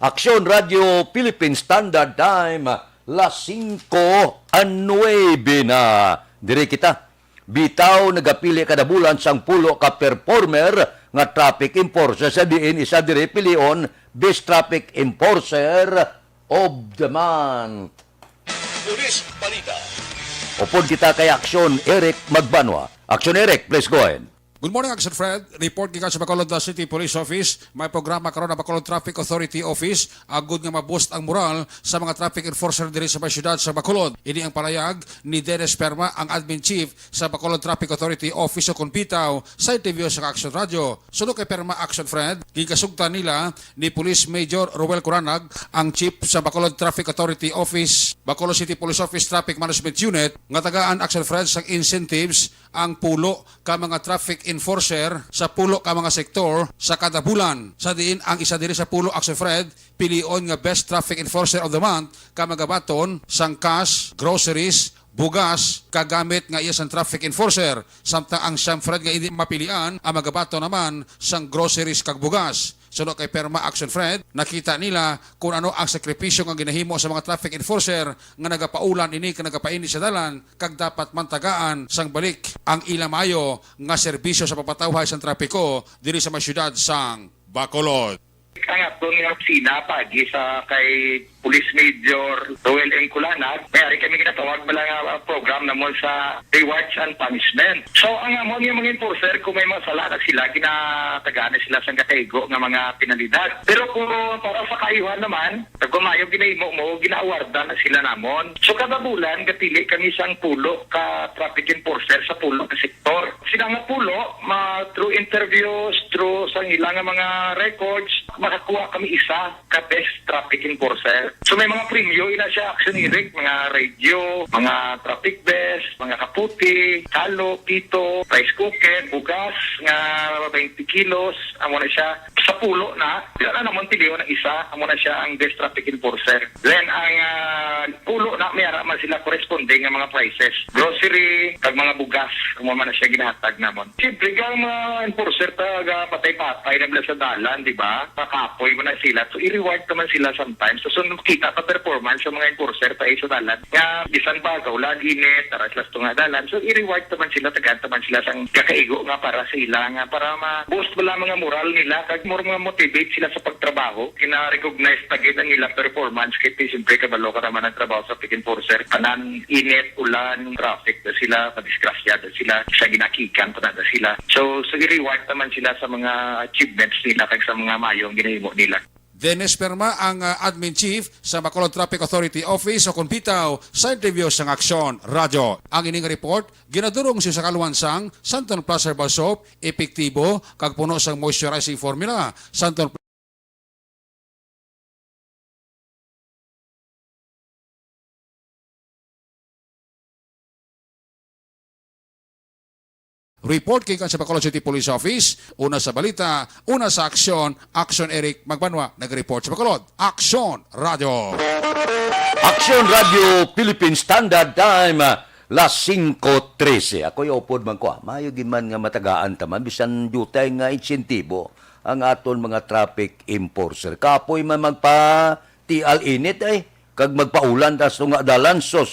Aksyon Radio Philippine Standard Time, las 5:09 na. Diri kita. Bitaw nagapili kada bulan sang pulo ka performer nga traffic enforcer sa diin isa diri pilion Best Traffic Enforcer of the Month. Pulis Balita. Upod kita kay Aksyon Eric Magbanwa. Aksyon Eric, please go ahead. Good morning, Aksyon Fred. Report gikan sa Bacolod City Police Office. May programa karon na Bacolod Traffic Authority Office. Agud nga ma-boost ang moral sa mga traffic enforcer diri sa syudad sa Bacolod. Ini ang parayag ni Dennis Perma, ang admin chief sa Bacolod Traffic Authority Office o Kunpitaw sa interview sa Aksyon Radio. Suno kay Perma, Aksyon Fred, gikasugtan nila ni Police Major Roel Coranag, ang chief sa Bacolod Traffic Authority Office, Bacolod City Police Office Traffic Management Unit, nga tagaan, Aksyon Fred, sang incentives ang pulo ka mga traffic enforcer sa pulo ka mga sektor sa kada bulan. Sa diin ang isa diri sa pulo, Aksyon Fred, pilion nga best traffic enforcer of the month ka magabaton sang cash, groceries, bugas, kagamit nga iya sang traffic enforcer. Samtang ang Aksyon Fred nga hindi mapilian, ang magabato naman sang groceries kag bugas. Suno kay Perma, Aksyon Fred, nakita nila kung ano ang sakripisyo nga ginahimo sa mga traffic enforcer nga nagapaulan ini ka nagapaini sa dalan kag dapat mantagaan sang balik ang ilamayo nga serbisyo sa papatawhay sang trapiko diri sa mga syudad sang Bacolod. Kaya doon nga opisina pagi sa kay Police Major Roel M. Coranag, mayari kami ginatawag ba lang program na mo sa rewards and punishment. So ang amon yung mga enforcer, kung may mga sala sila, ginatagana sila sa kakaigo ng mga penalidad. Pero kung para sa kayuhan naman, pagkumayo ginahimo mo, ginaawarda na sila namon. So kada bulan, gatili kami isang pulo ka traffic enforcer sa pulo ka sektor. Sila nga pulo, through interviews, through sa ilang mga records, makakuha kami isa ka best traffic enforcer. So may mga premyo, ina siya action irik, mga radio, mga traffic vest, mga kaputi, halo, pito, rice cooker, bugas, nga 20 kilos, amo na siya. Sa pulo na, sila naman tiliyo na isa, amo na siya ang best traffic enforcer. Then ang pulo na, may araman sila corresponding nga mga prices. Grocery, kag mga bugas, amo man na siya ginahatag namon. Siyempre, ang mga enforcer taga patay-patay na sa dalan, di ba? Kakapoy mo na sila. So, i-reward naman sila sometimes. So, kita pa performance sa mga enforcer pa sa dalan. Nga, bisan ba, kaulan, init, taras las nga dalan. So, i-reward naman sila, tagad naman sila sang kakaigo nga para sa ila nga, para ma-boost wala mga moral nila, kag more mga motivate sila sa pagtrabaho. Kina-recognize tagid ang ilang performance, kaya siyempre kabalo ka naman ang trabaho sa pig enforcer. Panan, init, ulan, traffic na sila, madisgrasya na sila, sa ginakikan pa na sila. So, i-reward naman sila sa mga achievements nila, kag sa mga mayong ginahimo nila. Dennis Perma, ang admin chief sa Bacolod Traffic Authority Office o Kunpitaw sa interview sa Aksyon Radio. Ang ining report, ginadurong siya sa kaluwansang Santon Plus Herbal Soap, epektibo, kag puno sang moisturizing formula. Santon report kay sa Bacolod City Police Office. Una sa balita, una sa aksyon, Aksyon Eric Magbanwa, nag-report sa Bacolod. Aksyon Radio. Aksyon Radio Philippine Standard Time, las 5:13. Ako upod man ko. Mayugin man nga matagaan taman bisan dutay nga insentibo ang aton mga traffic enforcer. Kapoy man magpa tial init kag magpaulan tas nga dalan so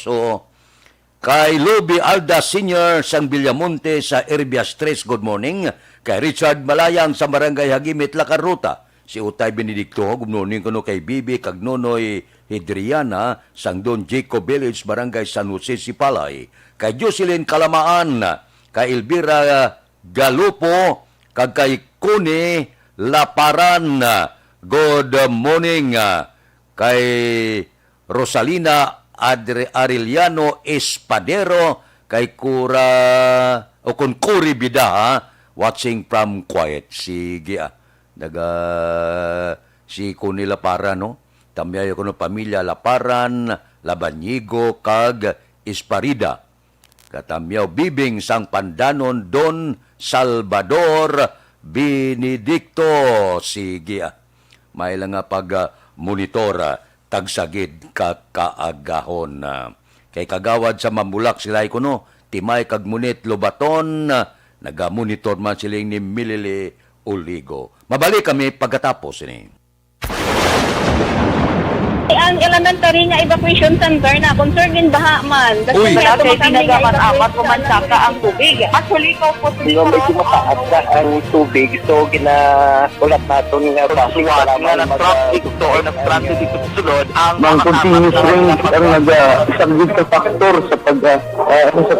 kay Luby Alda Sr. sang Villamonte sa Herbias 3, good morning. Kay Richard Malayang sa Barangay Hagimit, Lakaruta. Si Utay Benedicto, good morning kuno kay Bibi kag Nonoy Hedriana sang Don Jacob Village, Barangay San Jose, Sipalay. Kay Jocelyn Kalamaan, kay Elvira Galupo, kag kay Kuni Laparan, good morning. Kay Rosalina Arellano Espadero, kay Kuri Bida, watching from quiet. Sige si Kuni Laparan, no? Tamyayo ko no pamilya Laparan, Labanyigo, kag Isparida. Katamyaw Bibing sang Pandanon, Don Salvador Benedicto. Sige may lang nga pag-monitora tagsagid kaagahon. Kay kagawad sa Mambulak sila kuno, Timay kag Munit Lobaton, naga-monitor man siling ni Milili Uligo. Mabalik kami pagkatapos ini. Ang elementary nga evacuation center na concern din baha man. Kasi kaya pinagamat-amat kumansaka ang tubig. Actually, ko po mataas na ang tubig. So, ulat natin nga pasuwat nga ng traffic to or ng-traffic dito sa sulod. Ang continuous range ang nag-isang factor sa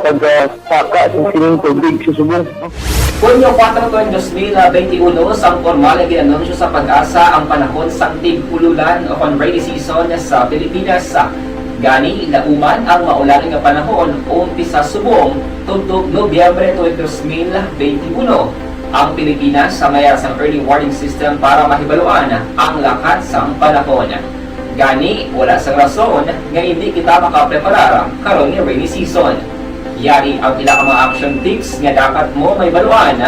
pag-saka sa sining tubig sa subong. Hunyo 4, 2021, sang formal na ginanunsyo sa pag-asa ang panahon sang tig-ululan o rainy season sa Pilipinas. Gani, lauman ang maulan nga panahon umpisa subong tugtog Nobyembre 2021. Ang Pilipinas sa mayar sang early warning system para mahibaluan ang lakat sang panahon. Gani, wala sang rason nga hindi kita makapreparar karon nga rainy season. Yari ang pila ka mga action tips nga dapat mo may baluan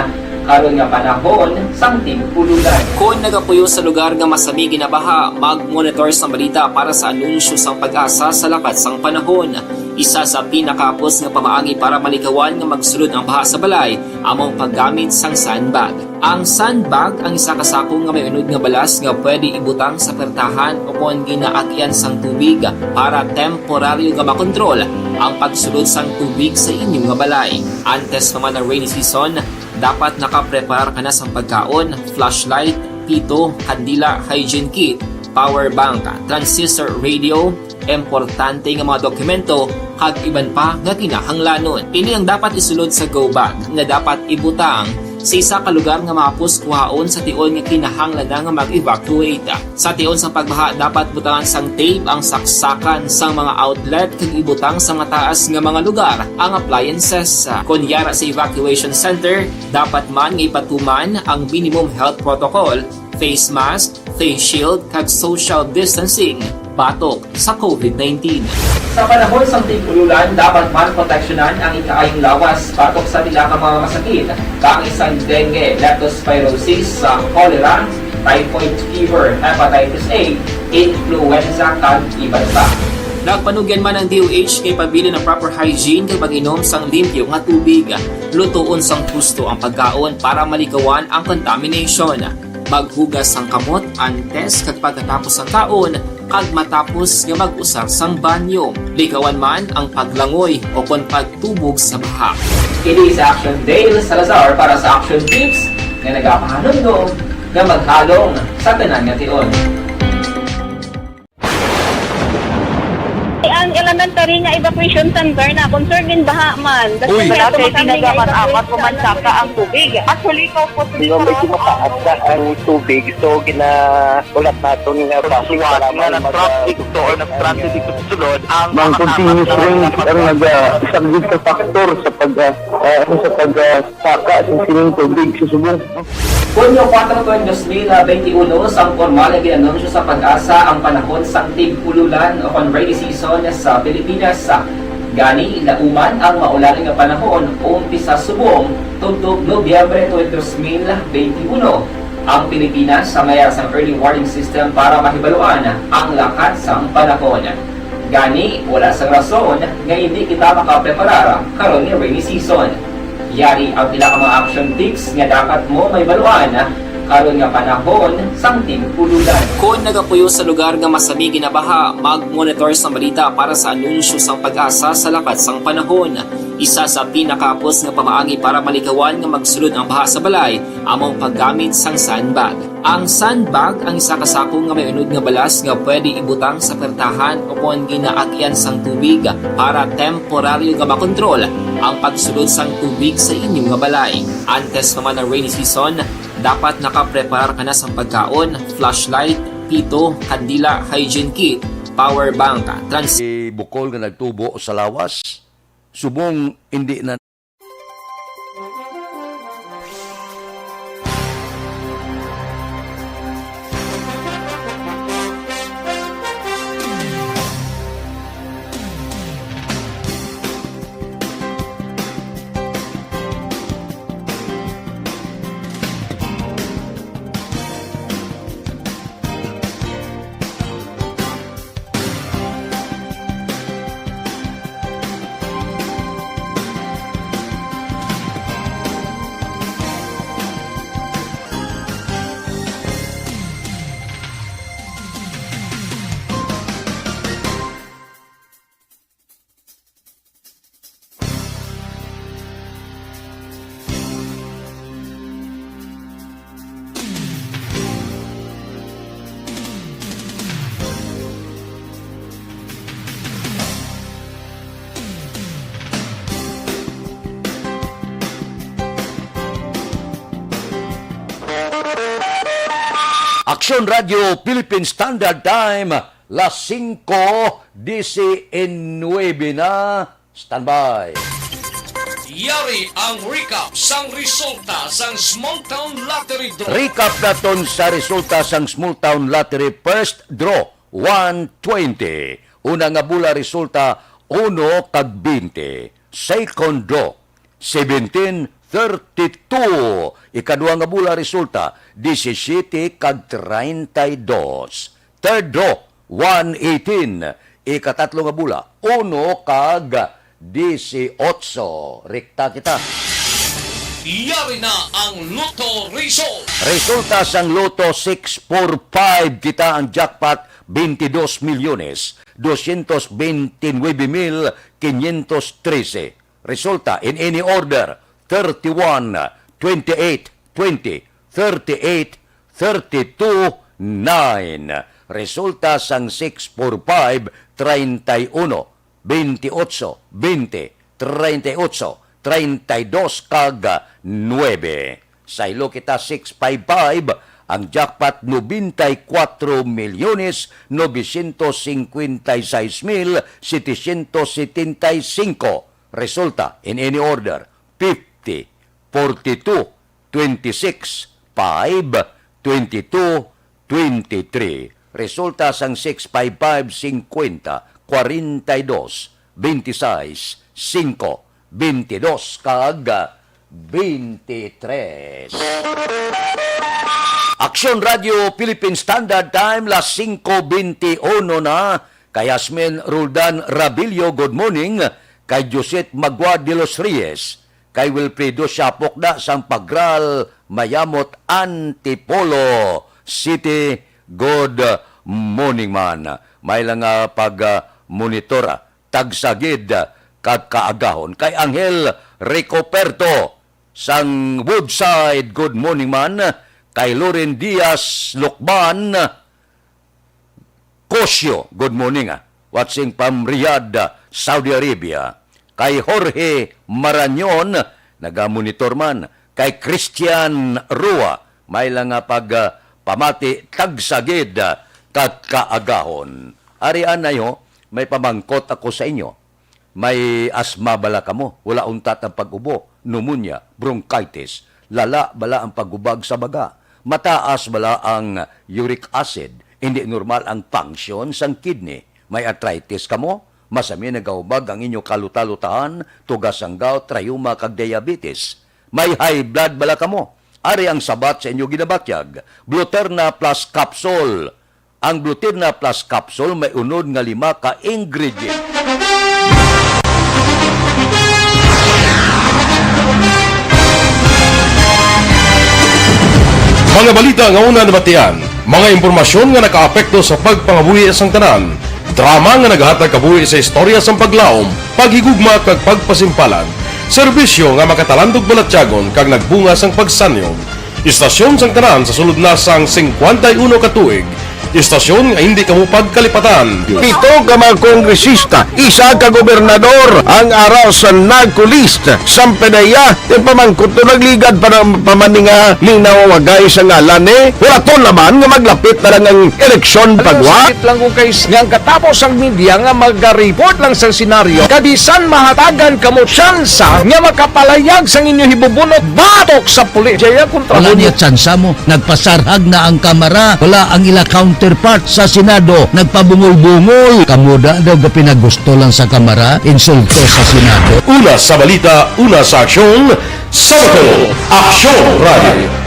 karon nga panahon sang tig-ululan. Kung nagapuyo sa lugar nga masami ginabaha, mag-monitor sa balita para sa anunsyo sang pag-asa sa lakat sang panahon. Isa sa pinakapos nga pamaagi para malikawan nga magsulod ang baha sa balay, among paggamit sang sandbag. Ang sandbag ang isa ka sako nga may unod nga balas nga pwede ibutang sa pertahan o kung ginaagyan sang tubig para temporaryo nga makontrol ang pagsulod sang tubig sa inyong nga balay. Antes naman ng rainy season, dapat nakaprepare ka na sa pagkaon, flashlight, pito, kandila, hygiene kit, power bank, transistor radio, importante nga mga dokumento, kag iban pa nga kinahanglanon. Ini ang dapat isulod sa go bag nga dapat ibutang sa isa ka lugar nga mapus kuhaon sa tion nga kinahanglan nga mag-evacuate. Sa tion sa pagbaha, dapat butangan sang tape ang saksakan sang mga outlet kag ibutang sa mga taas nga mga lugar ang appliances. Kunyara sa evacuation center, dapat man nga ipatuman ang minimum health protocol, face mask, face shield kag social distancing batok sa COVID-19. Sa panahon sa tig-ululan, dapat man proteksyonan ang ikaayong lawas batok sa pila ka mga masakit, kang isang dengue, leptospirosis, cholera, typhoid fever, hepatitis A, influenza kag iban pa. Nagpanugyan man ang DOH kay pabili ng proper hygiene kay pag-inom sang limpyo nga tubig. Lutuon sang husto ang pagkaon para malikawan ang contamination. Maghugas sang kamot antes kag pagkatapos ang kaon kag matapos nga mag-usar sang banyo. Likawan man ang paglangoy o kon pagtubog sa baha. Kini sa Aksyon Dale Salazar para sa Action Tips nga nagapahanumdum nga maghalong sa tanan nga tion. Ang elementary nga evacuation center na concern din baha man. Uy, kaya pinagamat-amat pumansaka ang tubig. Actually, ikaw po medyo mataas na ang tubig. So, ginaulat natin nga pasiwala nga ng traffic to or ng-transit dito sa sulod. Ang continuous rain ang nag-isaglit sa factor sa pagsaka sa sining tubig sa subong. Hunyo 4, 2021, sang formal na ginanunsyo sa pag-asa ang panahon sang tig-ululan o rainy season sa Pilipinas. Gani, lauman ang maulan nga panahon umpisa subong tugtog Nobyembre 2021. Ang Pilipinas sa mayar sang early warning system para mahibaluan ang lakat sang panahon. Gani, wala sang rason nga hindi kita makapreparar karon nga rainy season. Yari ang pila ka mga action tips nga dapat mo may baluan karon nga panahon sang tig-ululan. Kung nagapuyo sa lugar nga masami ginabaha, mag-monitor sa balita para sa anunsyo sang pag-asa sa lakat sang panahon. Isa sa pinakapos nga pamaagi para malikawan nga magsulod ang baha sa balay, among paggamit sang sandbag. Ang sandbag ang isa ka sako nga may unod nga balas nga pwede ibutang sa pertahan o kung ginaagyan sang tubig para temporaryo nga makontrol ang pagsulod sang tubig sa inyong nga balay. Antes naman ng rainy season, dapat nakaprepare ka na sa pagkaon, flashlight, pito, kandila, hygiene kit, power bank, Bukol nga nagtubo sa lawas, subong hindi na Aksyon Radio Philippine Standard Time, las 5:19 na. Standby. Yari ang recap sang resulta sang Small Town Lottery Draw. Recap naton sa resulta sang Small Town Lottery First Draw 120. Una nga bula resulta 1 kag 20. Second draw 1732. Ikadua nga bula resulta 17 kag 32. Third draw 118. Ikatatlo nga bula 1 kag 18. Rekta kita. Yari na ang Lotto result. Resulta sang Lotto 645 kita ang jackpot 22 milyones 229,513. Resulta in any order 31, 28, 20, 38, 32, 9. Resulta sang 645 31, 28, 20, 38, 32 kag 9. Sa ilo kita 655, ang jackpot 94,956,775. Resulta in any order 50, 42, 26, 5, 22, 23. Resulta sang 655, 50, 42, 26, 5, 22 kag 23. Aksyon Radio Philippine Standard Time, las 5:21 na. Kay Yasmin Roldan Rabilio, good morning. Kay Joset Magua de los Reyes. Kay Wilfredo Siapok na sang Pagral, Mayamot, Antipolo City, good morning man. May lang pag-monitora, tagsagid, kaagahon. Kay Angel Ricoperto sang Woodside, good morning man. Kay Loren Diaz Lukban Kosyo, good morning. Watching from Riyadh, Saudi Arabia. Kay Jorge Marañon, nagamonitor man. Kay Christian Rua, may lang pamati tagsagid kaagahon. Arian na yo, may pamangkot ako sa inyo. May asma bala kamo, wala untat ang pag-ubo, pneumonia, bronchitis, lala bala ang pagubag sa baga, mataas bala ang uric acid, hindi normal ang function sang kidney, may arthritis kamo, masami nagahubag ang inyo kalutalutahan, tugas ang gout, rayuma kag diabetes, may high blood bala kamo, ari ang sabat sa inyo ginabatyag, Gluterna Plus Capsule. Ang Gluterna Plus Capsule may unod nga 5 ka ingredient. Mga balita nga una nabatian, mga impormasyon nga nakaapekto sa pagpangabuhi sang tanan, drama nga naghatag kabuhi sa istorya sang paglaom, paghigugma kag pagpasimpalan, serbisyo nga makatalandog balatyagon kag nagbunga sang pagsanyog, istasyon sang tanan sa sulod na sang 51 ka tuig, istasyon nga hindi kamupag kalipatan. 7 ka mga kongresista, 1 ka gobernador ang araw sa nagkulist sa pedaya yung pamangkot to nagligad para pamaninga linawagay sa ngalan wala to naman nga maglapit na lang ang eleksyon pagwa. Sakit lang kung kayo nga katapos ang media nga mag-report lang sa senaryo kabisan mahatagan kamo tsansa nga makapalayag sa inyo hibubunot batok sa pulis. Jaya kontra wala niya tsansa mo, nagpasarhag na ang kamara, wala ang ila counterpart sa Senado, nagpabungol-bungol. Kamuda daw ga pinagusto lang sa kamara, insulto sa Senado. Una sa balita, una sa aksyon, Sabato, Aksyon Radio.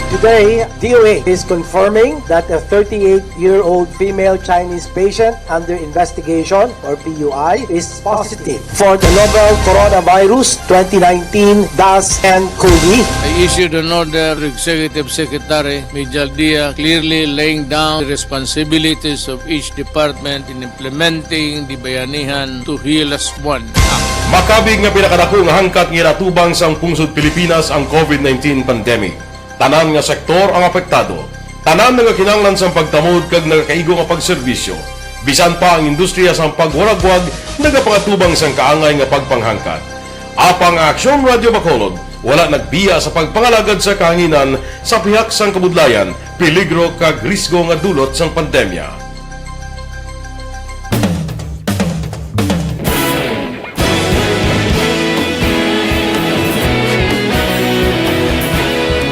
Today, DOA is confirming that a 38-year-old female Chinese patient under investigation, or PUI, is positive for the novel coronavirus 2019-10-CoV. I issued an order to Executive Secretary Major Dia clearly laying down the responsibilities of each department in implementing the Bayanihan to Heal as One Act. Makabig nga pinakadako nga hangkat nga natubang sa pungsod Pilipinas ang COVID-19 pandemic. Tanan nga sektor ang apektado. Tanan nga kinahanglan sa pagtamod kag nagakaigo nga pagserbisyo. Bisan pa ang industriya sa pagwaragwag nagapangatubang sang kaangay nga pagpanghangkat. Apang Aksyon Radio Bacolod, wala nagbiya sa pagpangalagad sa kahanginan sa pihak sang kabudlayan, peligro kag risgo nga dulot sang pandemya.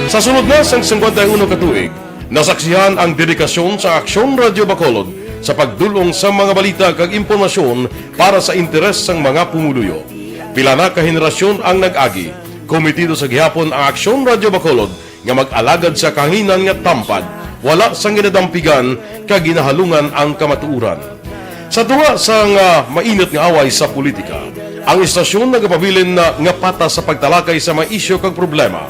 Sa sunod na sang 51 katuig, nasaksihan ang dedikasyon sa Aksyon Radio Bacolod sa pagdulong sa mga balita kag impormasyon para sa interes sang mga pumuluyo. Pila na ka henerasyon ang nag-agi, komitido sa gihapon ang Aksyon Radio Bacolod nga mag-alagad sa kahanginan nga tampad, wala sang ginadampigan kag ginahalungan ang kamatuuran. Sa tunga sang mainit nga away sa politika, ang istasyon nagapabilin na nga patas sa pagtalakay sa mga isyu kag problema.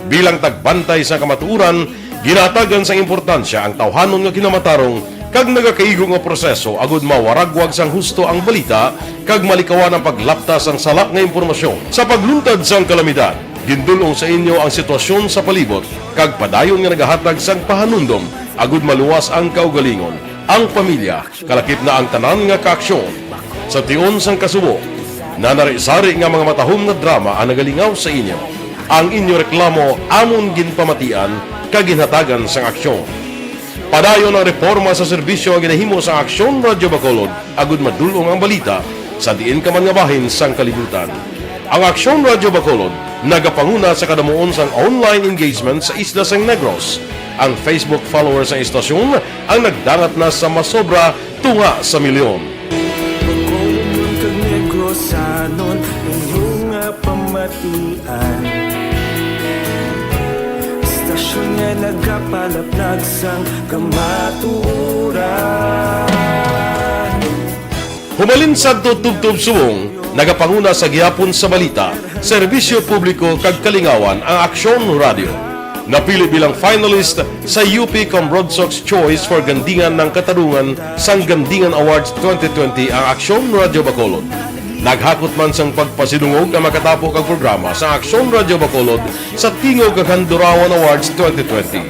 Bilang tagbantay sa kamatuuran, ginatagan sa importansya ang tawhanon nga kinamatarong kag nagakaigo nga proseso agud mawaragwag sang husto ang balita kag malikawan ang paglaptas ang salak nga impormasyon. Sa pagluntad sang kalamidad, gindulong sa inyo ang sitwasyon sa palibot kag padayon nga nagahatag sang pahanundom agud maluwas ang kaugalingon, ang pamilya, kalakip na ang tanan nga kaaksyon. Sa tion sang kasubo, nanari-sari nga mga matahom nga drama ang nagalingaw sa inyo. Ang inyo reklamo amon ginpamatian kag ginhatagan sang aksyon. Padayon ang reforma sa serbisyo ang ginahimo sa Aksyon Radio Bacolod agud madulong ang balita sa diin ka man nga bahin sang kalibutan. Ang Aksyon Radio Bacolod nagapanguna sa kadamuon sang online engagement sa Isla Sang Negros. Ang Facebook followers sa istasyon ang nagdangat na sa masobra tunga sa milyon. Bacolod kag Negros anon inyong pamatian. Istasyon nga nagapalaplag sang kamatuuran. Humalin sa tutubtub suwong, nagapanguna sa gihapon sa balita, serbisyo publiko kag kalingawan ang Aksyon Radio. Napili bilang finalist sa UP Broadsox Choice for Gandingan ng Katarungan sang Gandingan Awards 2020 ang Aksyon Radio Bacolod. Naghakot man sang pagpasidungog ang makatapo kang programa sa Aksyon Radio Bacolod sa Tingog kag Handurawan Awards 2020.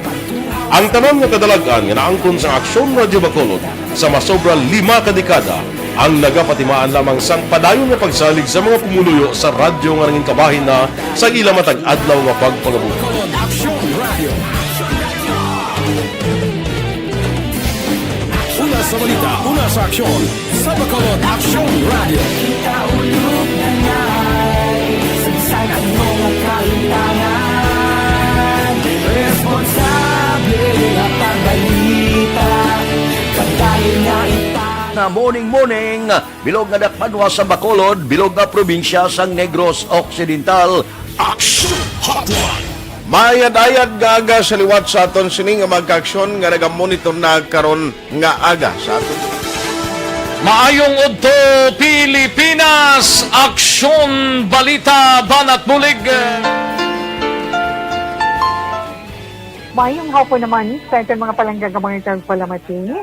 Ang tanan nga kadalagan nga naangkon sa Aksyon Radio Bacolod sa masobra 5 ka dekada ang nagapatimaan lamang sang padayon nga pagsalig sa mga pumuluyo sa radyo nga nanging kabahin na sa ila matag adlaw nga pagpangabuhi. Una sa balita, una sa aksyon, sa Bacolod Aksyon Radio. Ikaulog na ngay, sansan ang mga kailangan. Responsable at pagbalita, kagaya nga na morning, bilog nga dakpanwa sa Bacolod, bilog nga probinsya sang Negros Occidental. Aksyon Hotline! Mayad-ayad nga aga sa liwat sa aton sini nga magkaaksyon nga nagamonitor na karon nga aga sa aton. Maayong udto Pilipinas, Aksyon Balita Banat Bulig. Mayong hapon naman sa aton mga palanggagamang itang palamati.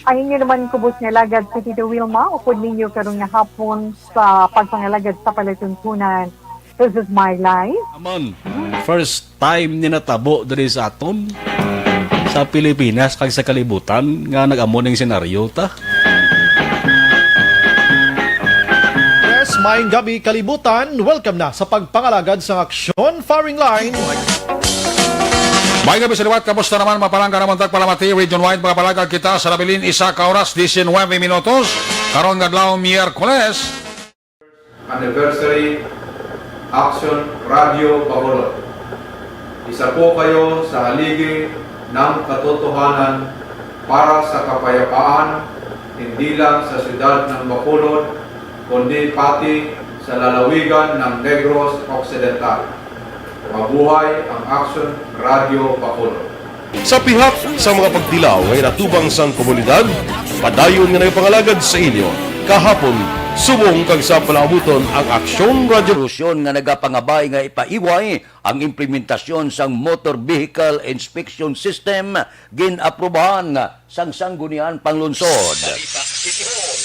Ang inyo naman kubos nga lagad sa Tito Wilma, upod ninyo karon nga hapon sa pagpangalagad sa palatuntunan. This is my life. Amon, first time ni natabo diri sa aton sa Pilipinas kag sa kalibutan nga nag-amon ning senaryo ta. Yes, maayong gabi kalibutan. Welcome na sa pagpangalagad sa Aksyon Firing Line. May gabi sa liwat, kamusta naman mapalangga naman tagpalamati, region wide mga palagag kita sa labilin isa ka oras, 19 minutos, karon nga adlaw Miyerkules. Anniversary Aksyon Radio Bacolod. Isa po kayo sa haligi ng katotohanan para sa kapayapaan, hindi lang sa siyudad ng Bacolod, kundi pati sa lalawigan ng Negros Occidental. Mabuhay ang Aksyon Radio Bacolod. Sa pihak sa mga pagdilaw ngay natubang sang komunidad, padayon nga nagpangalagad sa inyo kahapon subong kag sa palaabuton ang Aksyon Radio. Solusyon nga nagapangabay nga ipaiway ang implementasyon sang Motor Vehicle Inspection System ginaprobahan sang sanggunian panglungsod.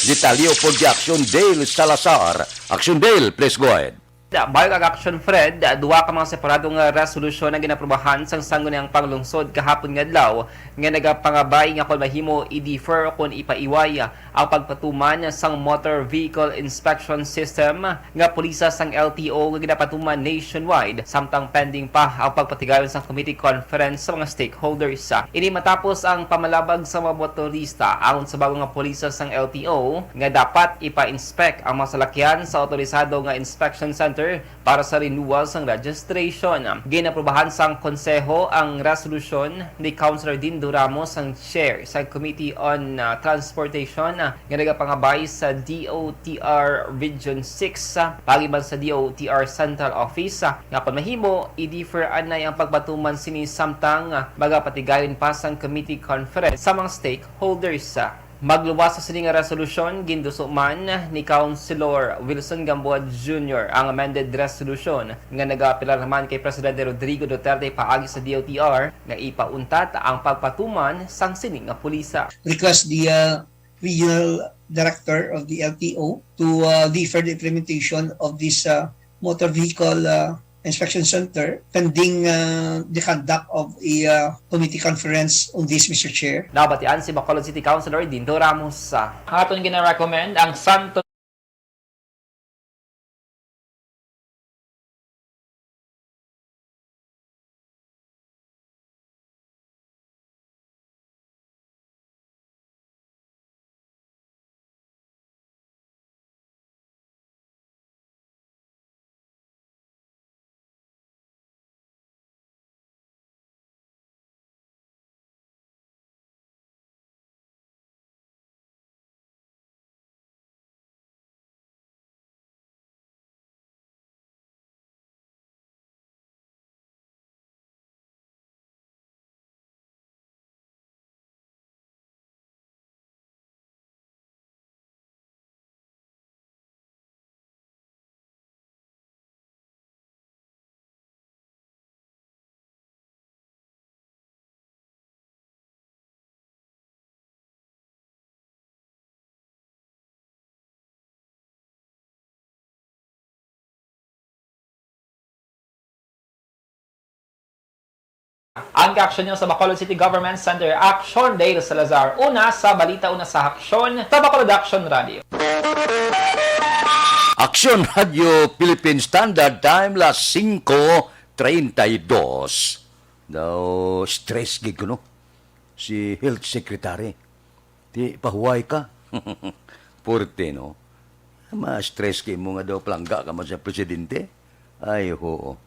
Detalyo po di Aksyon Dale Salazar. Aksyon Dale, please go ahead. Bayo kag Aksyon Fred, duwa ka mga separadong resolusyon na ginaprubahan sang sangguniang panglungsod kahapon nga adlaw nga nagapangabay nga kon mahimo i-defer kon ipaiway ang pagpatuman sang motor vehicle inspection system nga pulisa sang LTO nga ginapatuman nationwide samtang pending pa ang pagpatigayon sa committee conference sa mga stakeholders. Ini matapos ang pamalabag sa mga motorista ayon sa bagong nga pulisa sang LTO nga dapat ipa-inspect ang mga salakyan sa otorisado nga inspection center para sa renewal sang registration. Ginaprubahan sang konseho ang resolution ni Councilor Dindo Ramos ang chair sa Committee on Transportation nga nagapangabay sa DOTR Region 6 pagiban sa DOTR Central Office nga kon mahimo i-defer anay ang pagbatuman sini samtang magapatigayon pa sang committee conference sa mga stakeholders. Magluwas sa sining resolution, ginduso man ni Councilor Wilson Gamboa Jr. ang amended resolution nga nagapilar naman kay Presidente Rodrigo Duterte paagi sa DOTR nga ipauntat ang pagpatuman sang sining nga pulisa. Request the regional director of the LTO to defer the implementation of this motor vehicle inspection center pending the conduct of a committee conference on this, Mr. Chair. Nabatian si Bacolod City Councilor Dindo Ramos. Aton gina-recommend ang Santo ang aksyon nyo sa Bacolod City Government Center Aksyon Dale Salazar. Una sa balita, una sa aksyon sa Bacolod Aksyon Radio. Aksyon Radio Philippine Standard Time las 5:32. Daw stress gig ko no. Si Health Secretary. Di pahuway ka. Porte no. Ma-stress kay mo nga daw plangga ka man sa presidente. Ay ho.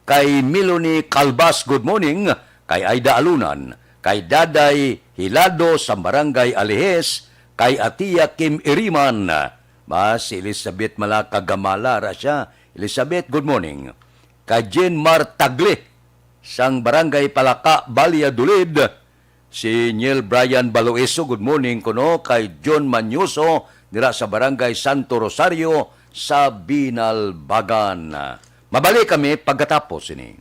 Kay Miloni Calbas, good morning. Kay Aida Alunan. Kay Daday Hilado sa Barangay Alihes. Kay Atia Kim Iriman. Mas Elizabeth Malaka Gamala siya. Elizabeth, good morning. Kay Jen Mar Tagle sang Barangay Palaka, Valladolid. Si Niel Brian Baloeso, good morning kuno. Kay John Manyuso dira sa Barangay Santo Rosario sa Binalbagan. Mabalik kami pagkatapos ini.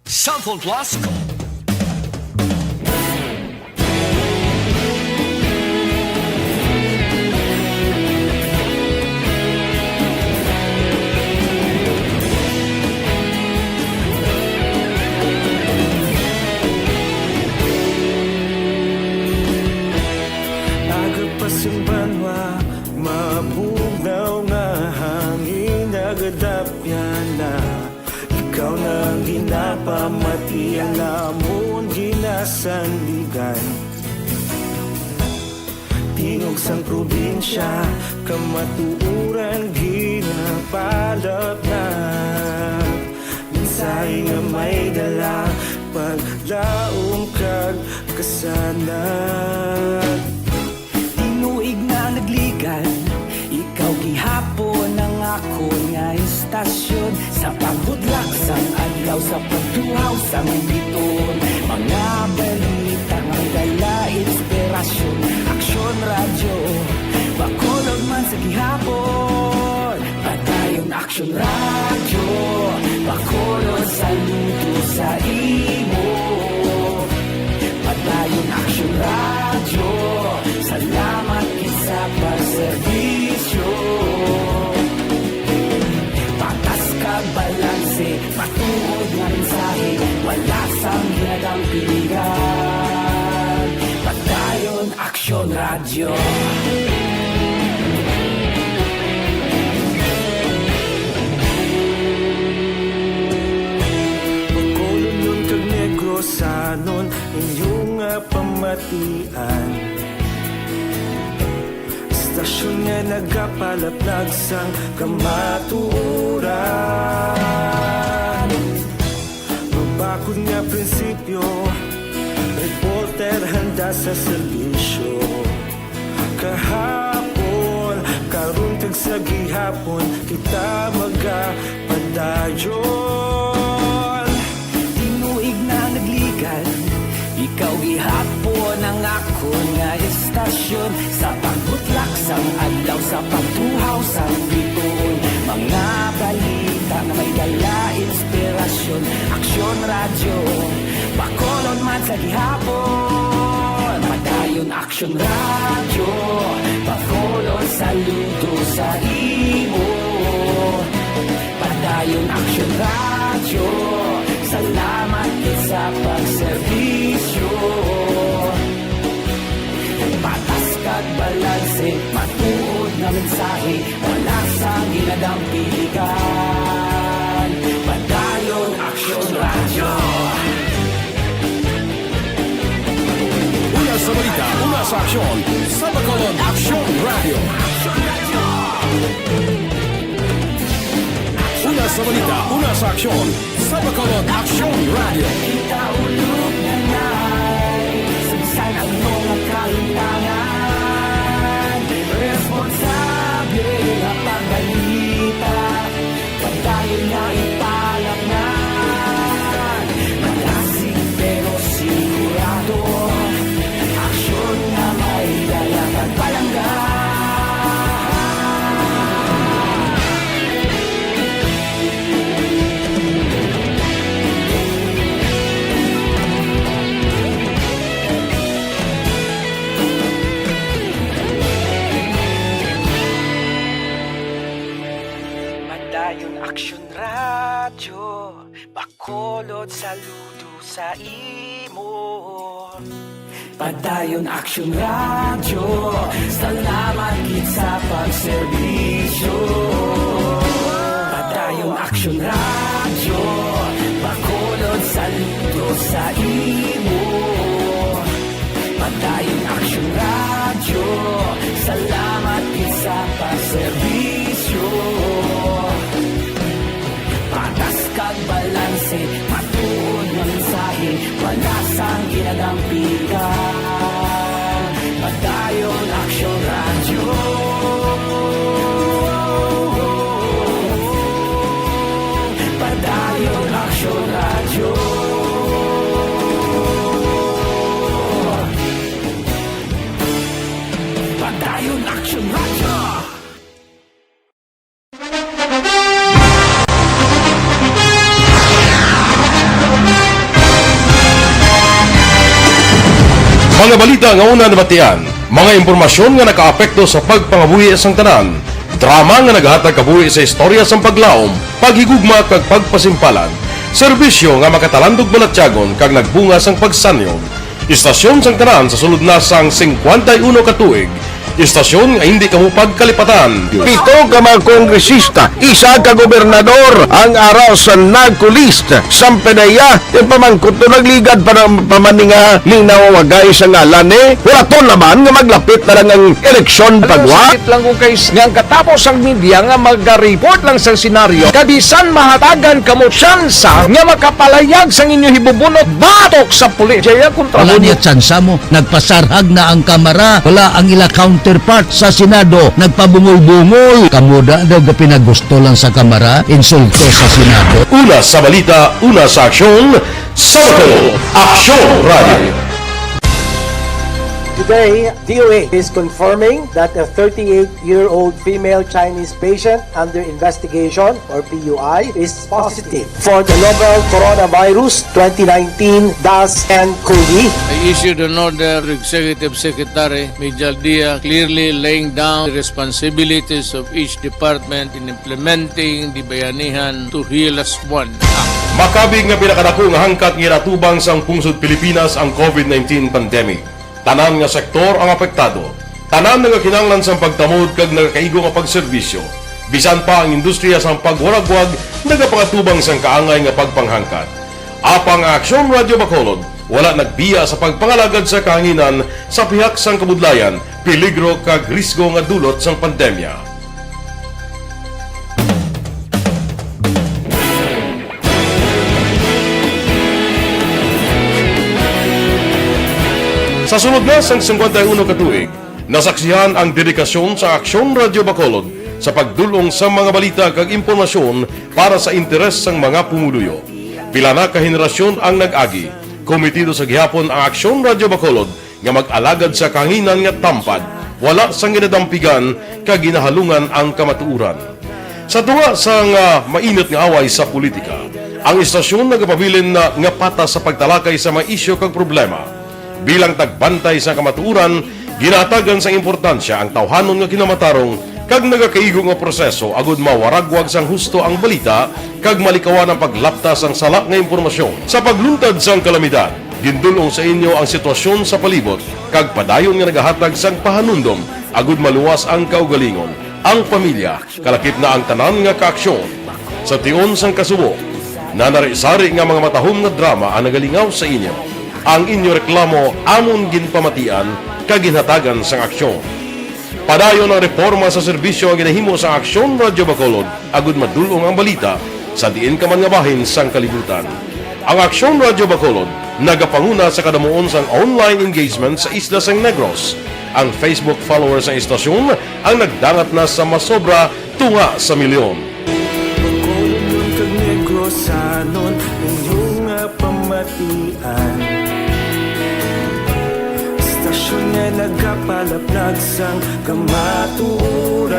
Cellphone Plus. Agapasang banwa, mabugaw nga hangin, agadapyan na. Ikaw nang ginapamati, ang lamon ginasandigan. Tingog sang probinsya, kamatuuran ginapalap na. Minsay nga may dala, paglaong kag kasanat. Tinuig na nagligan, ikaw gihapon ang ako nga istasyon. Sa pagudlak sang adlaw, sa pagtuhaw sang biton. Mga balita nga dala inspirasyon. Aksyon radyo, Bacolod man sa gihapon. Padayon Aksyon radyo, Bacolod saludo sa imo. Padayon Aksyon radyo, salamat sa pagserbisyo. Patas ka Radyo. Pagkulong yung kag negrosanon inyong pamatian. Istasyon nga nagapalaplag sang kamaturan. Mabakod nga prinsipyo, reporter handa sa serbisyo. Kahapon, karun kag sa gihapon, kita magapadayon. Tinuig na nagligan, ikaw gihapon ang ako nga istasyon. Sa pagbutlak sang adlaw, sa pagtuhaw sang bituon, mga balita na may dala inspirasyon. Aksyon radyo, Bacolod man sa gihapon. Padayon Aksyon radyo, Bacolod saludo sa imo. Padayon Aksyon radyo, salamat sa pagserbisyo. Patas kag balanse, matuod na mensahe, wala sang ginadampigan. Padayon Aksyon radyo. Una sa balita, una sa aksyon, sa Bacolod Aksyon Radio. Una sa balita, una sa aksyon, sa Bacolod Aksyon Radio. Kita ulog na na'y sagsay ang mga kalintangan. Responsable na pagbalita, pagdayon na ipalak na. Malasig pero sigurado, aksyon na may dalagang palangga. Madayon Aksyon radyo, Bacolod saludo sa imo. Padayon Aksyon radyo, salamat gid sa pagserbisyo. Padayon Aksyon radyo, Bacolod saludo sa imo. Padayon Aksyon radyo, salamat gid sa pagserbisyo. Patas kag balanse, matuod na mensahe, wala sang ginadampigan. Padayon Aksyon radyo. Padayon Aksyon radyo. Padayon Aksyon radyo. Mga balita nga una nabatian, mga impormasyon nga nakaapekto sa pagpangabuhi sang tanan, drama nga naghatag kabuhi sa istorya sang paglaom, paghigugma kag pagpasimpalan, serbisyo nga makatalandog balatyagon kag nagbunga sang pagsanyog, istasyon sang tanan sa sulod na sang 51 ka tuig, istasyon nga hindi kamupag kalipatan. Pito ka mga kongresista, isa ka gobernador ang araw sa nagkulist sa pedaya yung pamangkot na nagligad para pamaninga ning nawawagay sa ngalan wala to naman nga maglapit na lang ang eleksyon pagwa. Sakit lang ko guys nga katapos ang media nga mag-report lang sa senaryo kabisan mahatagan kamo tsansa nga makapalayag sang inyo hibubunot batok sa pulis. Jaya kontra Wala niya tsansa mo, nagpasarhag na ang kamera, wala ang ila counterpart sa Senado, nagpabungol-bungol. Kamuda daw ga pinagusto lang sa kamera, insulto sa Senado. Una sa balita, una sa aksyon, sa Bacolod Aksyon Radio. Today, DOA is confirming that a 38-year-old female Chinese patient under investigation, or PUI, is positive for the novel coronavirus 2019-10-CoV. I issued an order to Executive Secretary Major Dia clearly laying down the responsibilities of each department in implementing the Bayanihan to Heal as One Act. Makabig nga pinakadako nga hangkat nga natubang sang pungsod Pilipinas ang COVID-19 pandemic. Tanan nga sektor ang apektado. Tanan nga kinahanglan sa pagtamod kag nagakaigo nga pagserbisyo. Bisan pa ang industriya sa pagwaragwag nagapangatubang sang kaangay nga pagpanghangkat. Apang Aksyon Radio Bacolod wala nagbiya sa pagpangalagad sa kahanginan sa pihak sang kabudlayan, peligro kag risgo nga dulot sang pandemya. Sa sunod na sang 51 ka tuig, nasaksihan ang dedikasyon sa Aksyon Radio Bacolod sa pagdulong sa mga balita kag impormasyon para sa interes sang mga pumuluyo. Pila na ka henerasyon ang nag-agi, komitido sa gihapon ang Aksyon Radio Bacolod nga mag-alagad sa kahanginan nga tampad, wala sang ginadampigan kag ginahalungan ang kamatuuran. Sa tunga sang mainit nga away sa politika, ang istasyon nagapabilin na nga patas sa pagtalakay sa mga isyu kag problema. Bilang tagbantay sa kamatuuran, ginatagan sa importansya ang tawhanon nga kinamatarong kag nagakaigo nga proseso agud mawaragwag sang husto ang balita kag malikawan ang paglaptas ang salak nga impormasyon. Sa pagluntad sang kalamidad, gindulong sa inyo ang sitwasyon sa palibot kag padayon nga nagahatag sang pahanundom agud maluwas ang kaugalingon, ang pamilya, kalakip na ang tanan nga kaaksyon. Sa tion sang kasubo, nanari-sari nga mga matahom nga drama ang nagalingaw sa inyo. Ang inyo reklamo amon ginpamatian kag ginhatagan sang aksyon. Padayon ang reforma sa serbisyo ang ginahimo sa Aksyon Radio Bacolod agud madulong ang balita sa diin ka man nga bahin sang kalibutan. Ang Aksyon Radio Bacolod nagapanguna sa kadamuon sang online engagement sa isla sang Negros. Ang Facebook followers sa istasyon ang nagdangat na sa masobra tunga sa milyon. Bacolod kag Negros sanon inyong pamatian. Stasyon nga nagapalaplag sang kamaturan.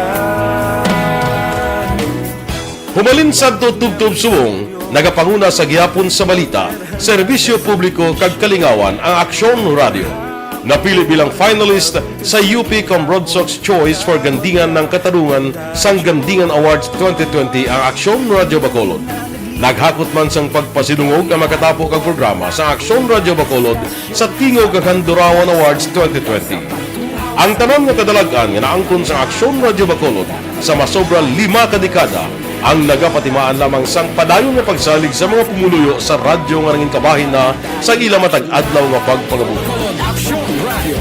Humalin sa tutubtub suwong, nagapanguna sa gihapon sa balita, serbisyo publiko kag kalingawan ang Aksyon Radio. Napili bilang finalist sa UP Red Sox Choice for Gandingan ng Katarungan sang Gandingan Awards 2020 ang Aksyon Radio Bacolod. Naghakot man sang pagpasidungog ang makatapo kag programa sa Aksyon Radio Bacolod sa Tingog kag Handurawan Awards 2020. Ang tanan nga kadalagan nga naangkon sa Aksyon Radio Bacolod sa masobra 5 ka dekada ang nagapatimaan lamang sang padayon nga pagsalig sa mga pumuluyo sa radyo nga nangin kabahin na sa ila matag adlaw nga pagpangabuhi. Aksyon Radio.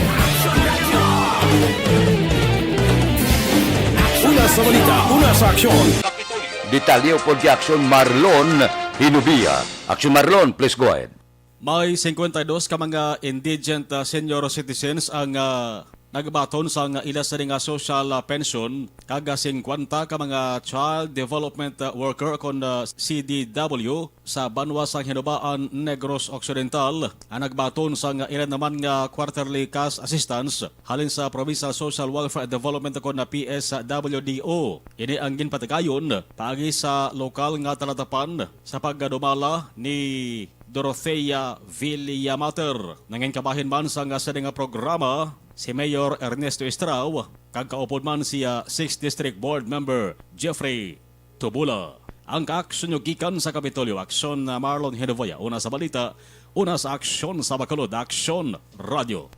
Una sa balita, una sa aksyon. Detalye po di Aksyon Marlon Hinubia. Aksyon Marlon, please go ahead. May 52 ka mga indigent senior citizens ang nagbaton sa ila sa nga social pension kaga 50 ka mga child development worker kon CDW sa banwa sa Hinubaan, Negros Occidental ang nagbaton sa ilan naman nga quarterly cash assistance halin sa Provincial Social Welfare Development kon PSWDO. Ini ang ginpatagayon paagi sa lokal nga talatapan sa pagdumala ni Dorothea Villamater. Nangin kabahin man sa nga nga programa si Mayor Ernesto Estrao, kag kaupod man siya 6th District Board Member Jeffrey Tubula. Ang kaaksyon nyo gikan sa Kapitolyo, Aksyon na Marlon Hinovoya. Una sa balita, una sa Aksyon sa Bacolod, Aksyon Radio.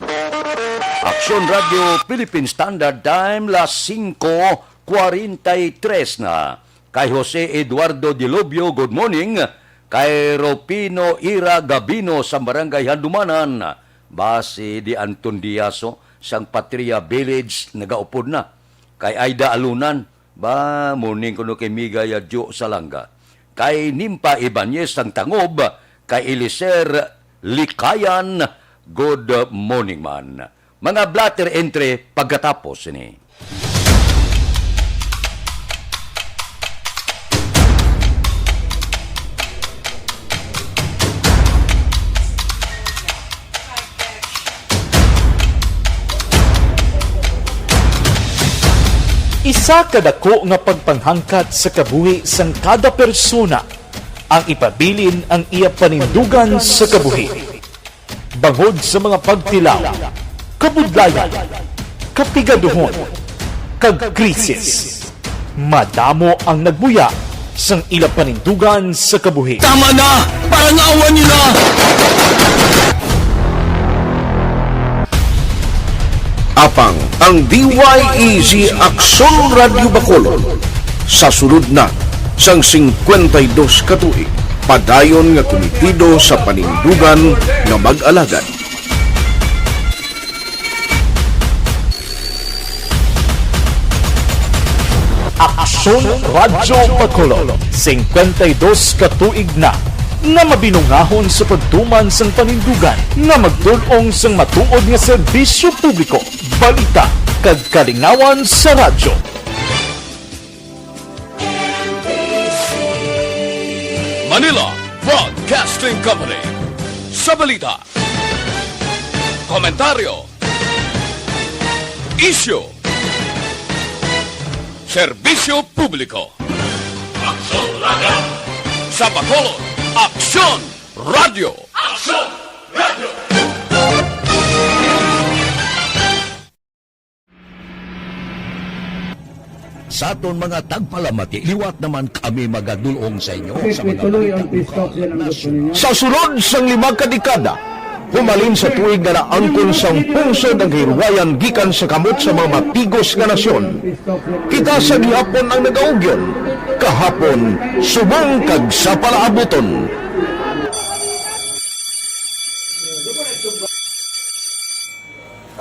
Aksyon Radio Philippine Standard Time, las 5:43 na. Kay Jose Eduardo Dilobio, good morning. Kay Ropino Ira Gabino sa Barangay Handumanan, base di Anton Diaso sang Patria Village nagaupod na. Kay Aida Alunan, ba morning kuno kay Miga Yadyo Salanga. Kay Nimpa Ibanez sang Tangob, kay Eliser Likayan, good morning man. Mga blatter entry pagkatapos ini. Isa kadako nga pagpanghangkat sa kabuhi sang kada persona ang ipabilin ang iya panindugan sa kabuhi. Bangod sa mga pagtilaw, kabudlayan, kapigaduhon, kag krisis, madamo ang nagbuya sang ila panindugan sa kabuhi. Tama na! Parang awan niyo na! Apang ang DYEZ Aksyon Radio Bacolod sa sulod na sang 52 katuig padayon nga komitido sa panindugan nga mag-alagad. Aksyon Radio Bacolod 52 katuig na nga mabinungahon sa pagtuman sang panindugan nga magdulong sang matuod nga serbisyo publiko, balita kag kalingawan sa radyo. Manila Broadcasting Company. Sa balita, komentaryo, issue, serbisyo publiko. Aksyon Radio. Sa Bacolod, Aksyon Radio. Aksyon Radio. Sa aton mga tagpalamati, liwat naman kami magadulong sa inyo sa mga Sa sulod sang 5 kadekada, humalin sa tuig nga naangkon sang pungsod ang hirwayan gikan sa kamot sa mga matigos nga nasyon. Kita sa gihapon ang nagaugyon, kahapon subong kag sa palaabuton.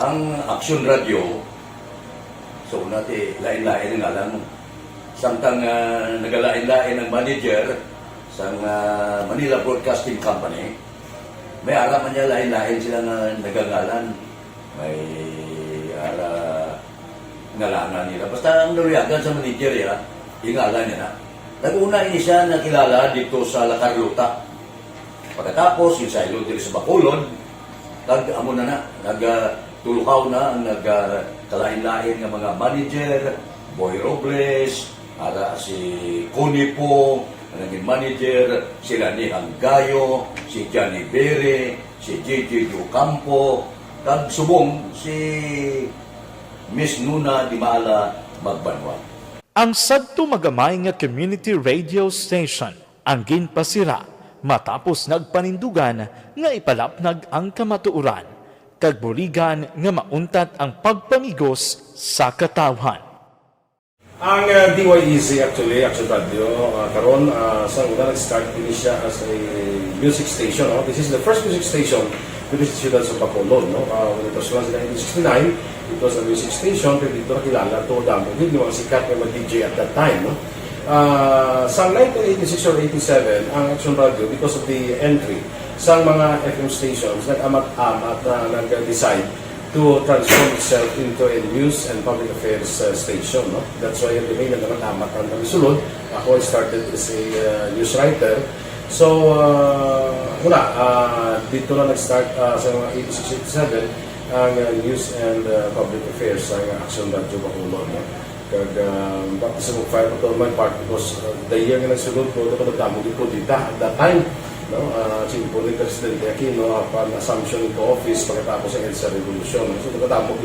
Ang Aksyon Radio, so natin lain-lain ang alam mo. Samtang nagalain-lain ang manager sa Manila Broadcasting Company, may araman niya lain-lain sila na nagangalan. May ngalangan nila. Basta ang naluyagan sa manager ya, ingalan niya na. Nag-una ini siya nakilala dito sa La Carlota. Pagkatapos, yung sa ilo dito sa Bacolod, nag-amo na nagtulukaw na ang nagkalain-lain ng mga manager, Boy Robles, ara si Connie po, naging manager, sila ni Hanggayo, si Johnny Bere, si JJ Ducampo, kag subong si Miss Nuna Di Mala Magbanwa. Ang sadto magamay nga community radio station ang ginpasira matapos nagpanindugan nga ipalapnag ang kamatuuran kag buligan nga mauntat ang pagpamigos sa katawhan. Ang DYEZ actually, Aksyon Radio, karon sa una nag-start din siya as a music station. No? This is the first music station with the Ciudad sa Bacolod. No? When it was launched in 1969, it was a music station, pero dito nakilala to damo. Hindi mga sikat na mag-DJ at that time. No? Sa 1986 or 87, ang Aksyon Radio, because of the entry sa mga FM stations, nag-amat-amat na nag-decide to transform itself into a news and public affairs station. No? That's why the main nag-amat ang sulod. Ako started as a news writer. So, dito na nag-start sa mga 86-87 ang news and public affairs sa Aksyon Radio Bacolod. No? Kag baptism of fire to my part because the year nga nagsunod ko, nagdamo ko dito at that time. No, po ni Presidente Aquino upon assumption into office pagkatapos ng EDSA Revolution. So, nagdamo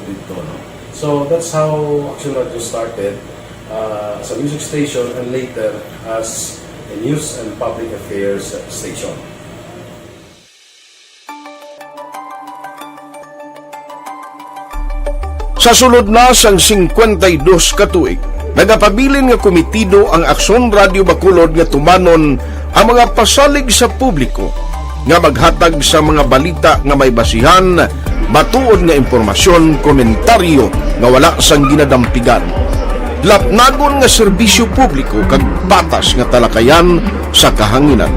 dito. No? So, that's how Aksyon Radio started as a music station and later as a news and public affairs station. Sa sulod na sang 52 katuig, nagapabilin nga komitido ang Aksyon Radio Bacolod nga tumanon ang mga pasalig sa publiko nga maghatag sa mga balita nga may basihan, matuod nga impormasyon, komentaryo nga wala sang ginadampigan. Lapnagon nga serbisyo publiko kag patas nga talakayan sa kahanginan.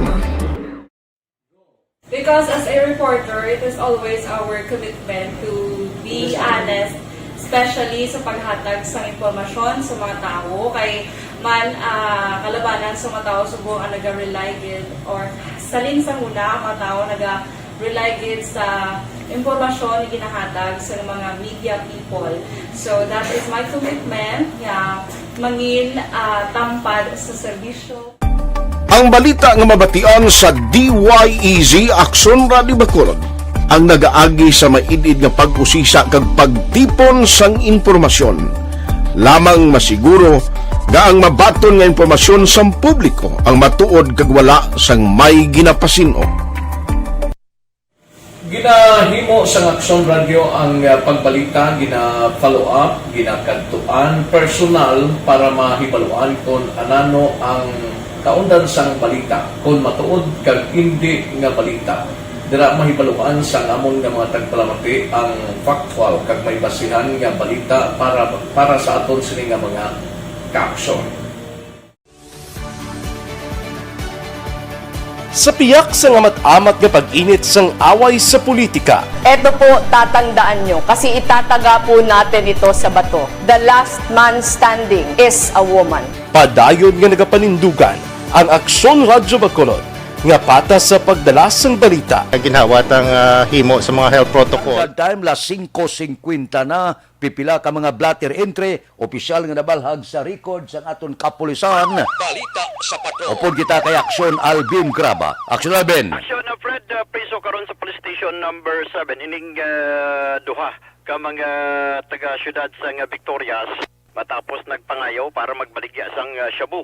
Because as a reporter, it is always our commitment to be honest, especially sa paghatag sa impormasyon sa mga tao kay man kalabanan sa mga tao subong ang naga-rely gid or salin sa una mga tao naga-rely gid sa impormasyon na ginahatag sa mga media people. So that is my commitment nga mangin tampad sa serbisyo. Ang balita nga mabatian sa DYEZ Aksyon Radio Bacolod ang nagaagi sa maidid nga pag-usisa kag pagtipon sang impormasyon. Lamang masiguro nga ang mabaton nga impormasyon sa publiko ang matuod kag wala sang may ginapasino. Ginahimo sa Aksyon Radio ang pagbalita, gina-follow up, ginakantuan, personal para mahibaluan kung anano ang kaundan sang balita. Kung matuod kag hindi nga balita, dira mahibaluan sa amon nga mga tagpalamati ang factual kag may basihan nga balita para sa aton sini nga mga kaaksyon. Sa piyak sa amat-amat nga pag-init sang away sa politika. Ito po, tatandaan nyo, kasi itataga po natin ito sa bato. The last man standing is a woman. Padayon nga nagapanindugan ang Aksyon Radyo Bacolod nga patas sa pagdalas ng balita. Ginhawat ang himo sa mga health protocol. That time, las 5:50 na, pipila ka mga blatter entry, opisyal nga nabalhag sa record sa aton kapulisan. Balita sa patrol. Upod kita kay Aksyon Alvin Graba. Aksyon Alvin. Aksyon Fred, priso karon sa police station number 7 ining duha ka mga taga syudad sa Victorias matapos nagpangayaw para magbaligya sang Shabu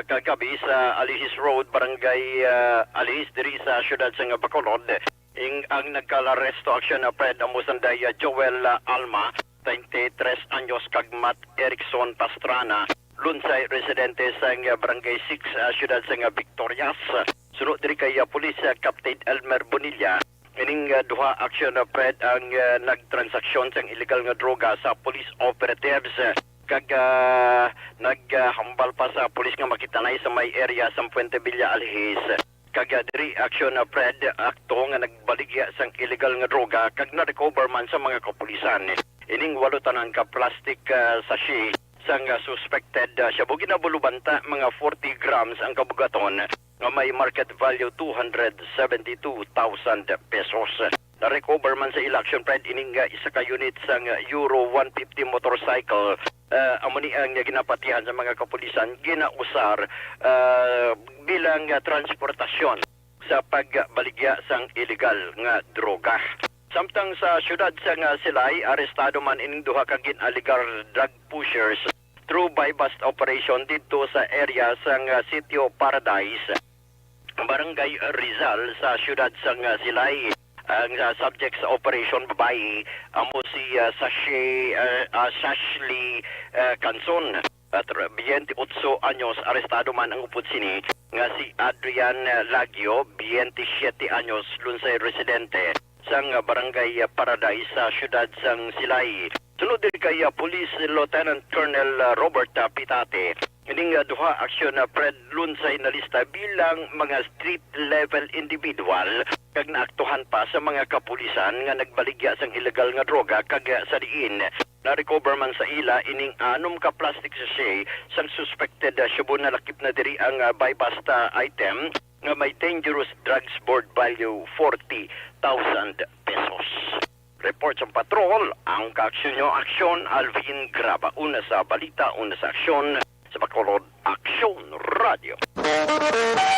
kagabi sa Alihis Road, Barangay Alihis diri sa syudad sa Bacolod. Ang nagkalaresto Aksyon Fred amo sanday Joel Alma, 23 anyos, kag Matt Erickson Pastrana, lunsay residente sa Barangay 6 syudad sa Victorias. Sunod diri kay pulis Captain Elmer Bonilla. Ining duha Aksyon Fred ang nagtransaksyon sang illegal nga droga sa police operatives kag naghambal pa sa pulis nga makitanay sa may area sa Puente Villa Alhis. Kag diri Aksyon Fred akto nga nagbaligya sang illegal nga droga kag na-recover man sa mga kapulisan. Ining 8 tanan ka plastic sachet sang suspected shabu ginabulubanta mga 40 grams ang kabugaton nga may market value 272,000 pesos. Na-recover man sa election Fred ining isa ka unit sang Euro 150 motorcycle. Amuni ang ginapatihan sa mga kapulisan ginausar bilang transportasyon sa pagbaligya sang illegal nga droga. Samtang sa syudad sa Silay, arestado man ining duha ka ginaligar drug pushers through by-bust operation dito sa area sa Sitio Paradise, Barangay Rizal sa syudad sa Silay. Ang subject sa operation babae amo si Sashley Canson at 28 anyos. Arestado man ang upod sini nga si Adrian Lagio, 27 anyos, lunsay residente sang Barangay Paradise sa syudad sang Silay. Sunod din kay Police Lieutenant Colonel Robert Pitate. Ining duha Aksyon Fred lunsay na lista bilang mga street level individual kag naaktuhan pa sa mga kapulisan nga nagbaligya sang illegal nga droga kag sa diin. Na-recover man sa ila ining 6 ka plastic sachet sang suspected shabu na lakip na diri ang buy-bust item nga may dangerous drugs board value 40,000 pesos. Report sa patrol, ang kaaksyon nyo, Aksyon Alvin Graba. Una sa balita, una sa aksyon, sa Bacolod, Aksyon Radio.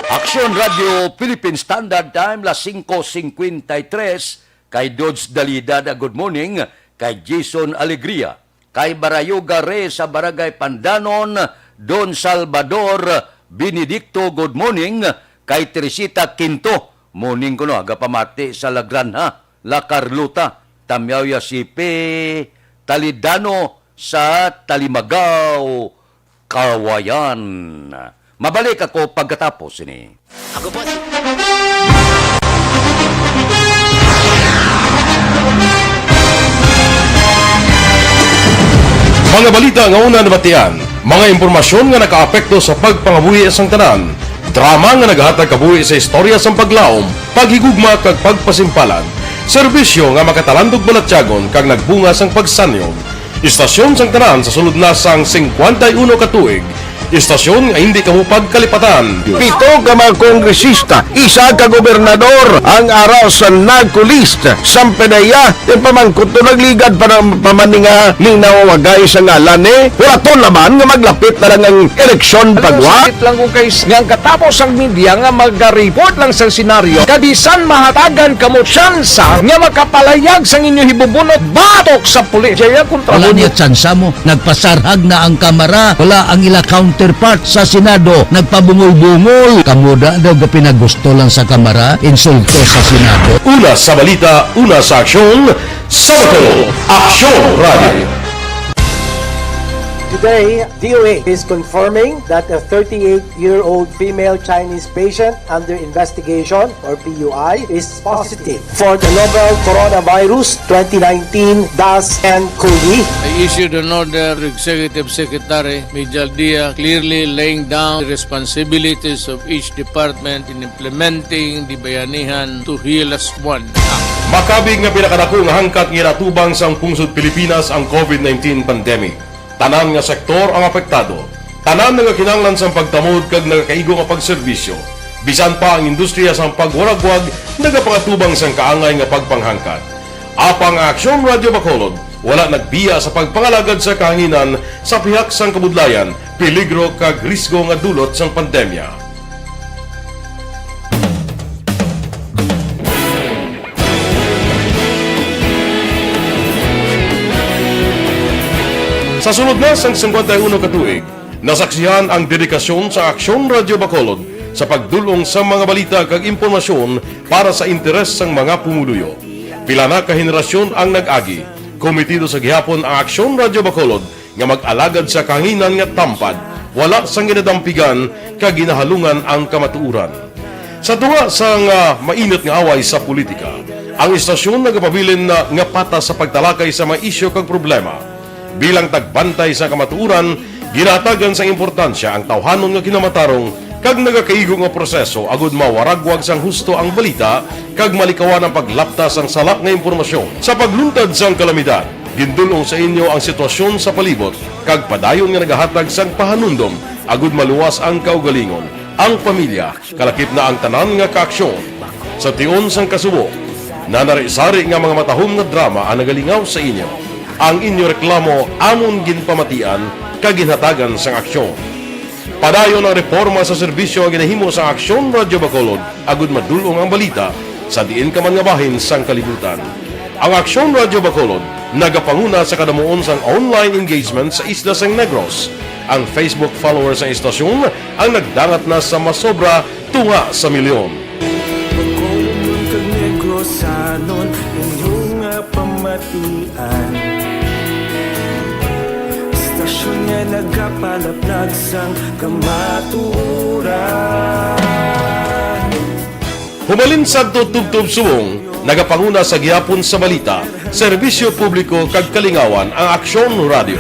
Aksyon Radio, Philippine Standard Time, las 5:53. Kay Dodge Dalida, good morning. Kay Jason Alegria. Kay Barayoga Re sa Barangay Pandanon, Don Salvador Benedicto, good morning. Kay Teresita Quinto, morning ko no, agapamati sa Lagranha, La Carlota, Tamyawya Sipe, Talidano sa Talimagaw, Kawayan. Mabalik ako pagkatapos ini. Ako po. Mga balita nga una nabatian, mga impormasyon nga nakaapekto sa pagpangabuhi sang tanan, drama nga naghatag kabuhi sa istorya sang paglaom, paghigugma kag pagpasimpalan, serbisyo nga makatalandog balatyagon kag nagbunga sang pagsanyog, istasyon sang tanan sa sulod na sang 51 ka tuig, istasyon nga hindi kamupag kalipatan. 7 ka mga kongresista, 1 ka gobernador ang araw sa nagkulist sampedaya yung pamangkot to nagligad para pamaninga ning nawawagay sa ngalan wala to naman nga maglapit na lang ang eleksyon pagwa. Sakit lang kung guys nga katapos ang media nga mag-report lang sa senaryo kabisan mahatagan kamo tsansa nga makapalayag sa inyo hibubunot batok sa pulis. Jaya kontra Wala niya tsansa mo, nagpasarhag na ang kamera, wala ang ila count counterpart sa Senado nagpabungol-bungol. Kamuda daw ga pinagusto lang sa Kamara, insulto sa Senado. Una sa balita, una sa aksyon, Sabado, Aksyon Radio. Today, DOA is confirming that a 38-year-old female Chinese patient under investigation, or PUI, is positive for the novel coronavirus 2019-10-CoV. I issued an order to Executive Secretary Major Dia clearly laying down the responsibilities of each department in implementing the Bayanihan to Heal as One Act. Makabig nga pinakadako nga hangkat nga natubang sang pungsod Pilipinas ang COVID-19 pandemic. Tanan nga sektor ang apektado. Tanan nga kinahanglan sang pagtamod kag nagakaigo nga pagserbisyo. Bisan pa ang industriya sang pagwaragwag nagapangatubang sang kaangay nga pagpanghangkat. Apang Aksyon Radio Bacolod wala nagbiya sa pagpangalagad sa kahanginan sa pihak sang kabudlayan, peligro kag risgo nga dulot sang pandemya. Sa sunod na sang 51 katuig, nasaksihan ang dedikasyon sa Aksyon Radio Bacolod sa pagdulong sa mga balita kag impormasyon para sa interes sang mga pumuluyo. Pila na ka henerasyon ang nag-agi, komitido sa gihapon ang Aksyon Radio Bacolod nga mag-alagad sa kahanginan nga tampad, wala sang ginadampigan kag ginahalungan ang kamatuuran. Sa tunga sang mainit nga away sa politika, ang istasyon nagapabilin na nga patas sa pagtalakay sa mga isyu kag problema. Bilang tagbantay sa kamatuuran, ginatagan sa importansya ang tawhanon nga kinamatarong kag nagakaigo nga proseso agud mawaragwag sang husto ang balita kag malikawan ang paglaptas ang salak nga impormasyon. Sa pagluntad sang kalamidad, gindulong sa inyo ang sitwasyon sa palibot kag padayon nga nagahatag sang pahanundom agud maluwas ang kaugalingon, ang pamilya, kalakip na ang tanan nga kaaksyon. Sa tion sang kasubo, nanari-sari nga mga matahom nga drama ang nagalingaw sa inyo. Ang inyo reklamo amon ginpamatian kag ginhatagan sang aksyon. Padayon ang reforma sa serbisyo nga ginahimo sa Aksyon Radio Bacolod agud madulong ang balita sa diin ka man nga bahin sang kalibutan. Ang Aksyon Radio Bacolod nagapanguna sa kadamuon sang online engagement sa isla sang Negros. Ang Facebook followers sa istasyon ang nagdangat na sa masobra tunga sa milyon. Bacolod kag Negros sanon inyong pamatian. Istasyon nga nagapalaplag sang kamaturan. Humalin sa tutubtub subong, nagapanguna sa gihapon sa balita, serbisyo publiko kag kalingawan ang Aksyon Radio.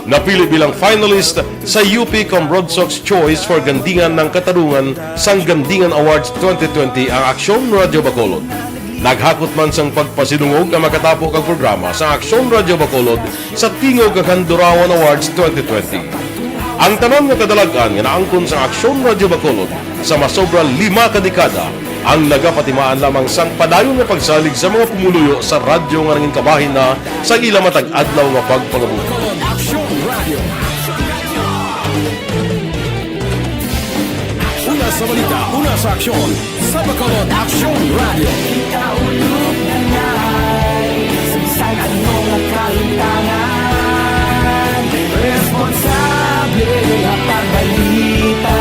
Napili bilang finalist sa UP Broadsox Choice for Gandingan ng Katarungan sang Gandingan Awards 2020 ang Aksyon Radio Bacolod. Naghakot man sang pagpasidungog ang makatapo kag programa sa Aksyon Radio Bacolod sa Tingog kag Handurawan Awards 2020. Ang tanan nga kadalagan nga naangkon sa Aksyon Radio Bacolod sa masobra 5 ka dekada ang nagapatimaan lamang sang padayon nga pagsalig sa mga pumuluyo sa radyo nga nangin kabahin na sa ila matag adlaw nga pagpangabuhi. Una sa balita, una sa aksyon, sa Bacolod Aksyon Radio. Ikaulog na ngay, sagsag anong nakalintangan. Responsable na pagbalita,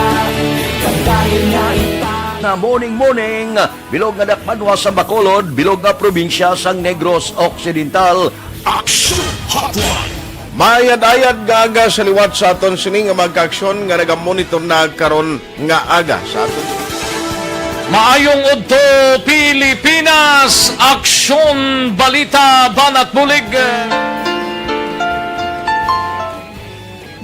kagdahil na Na morning, bilog nga dakpanwa sa Bacolod, bilog nga probinsya sang Negros Occidental. Aksyon Hotline! Mayad-ayad nga aga sa liwat sa aton sining nga magkaaksyon nga nagamonitor na karon nga aga sa aton. Maayong udto Pilipinas, Aksyon Balita Banat Bulig.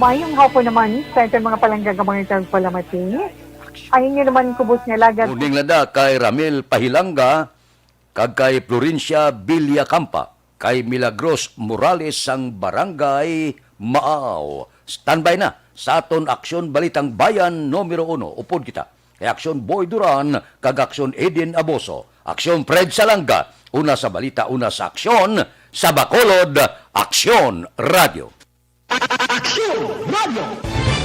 Maayong hapon naman sa itong mga palanggagamang itong palamati. Ayun nyo naman kubos nga lagat. Uning lada kay Ramil Pahilanga, kag kay Florencia Villacampa, kay Milagros Morales sang Barangay Maaw. Standby na sa aton Aksyon Balitang Bayan numero 1. Upod kita. Kay Aksyon Boy Duran, kag Aksyon Eden Aboso. Aksyon Fred Salanga. Una sa balita, una sa aksyon. Sa Bacolod, Aksyon Radio. Aksyon Radio!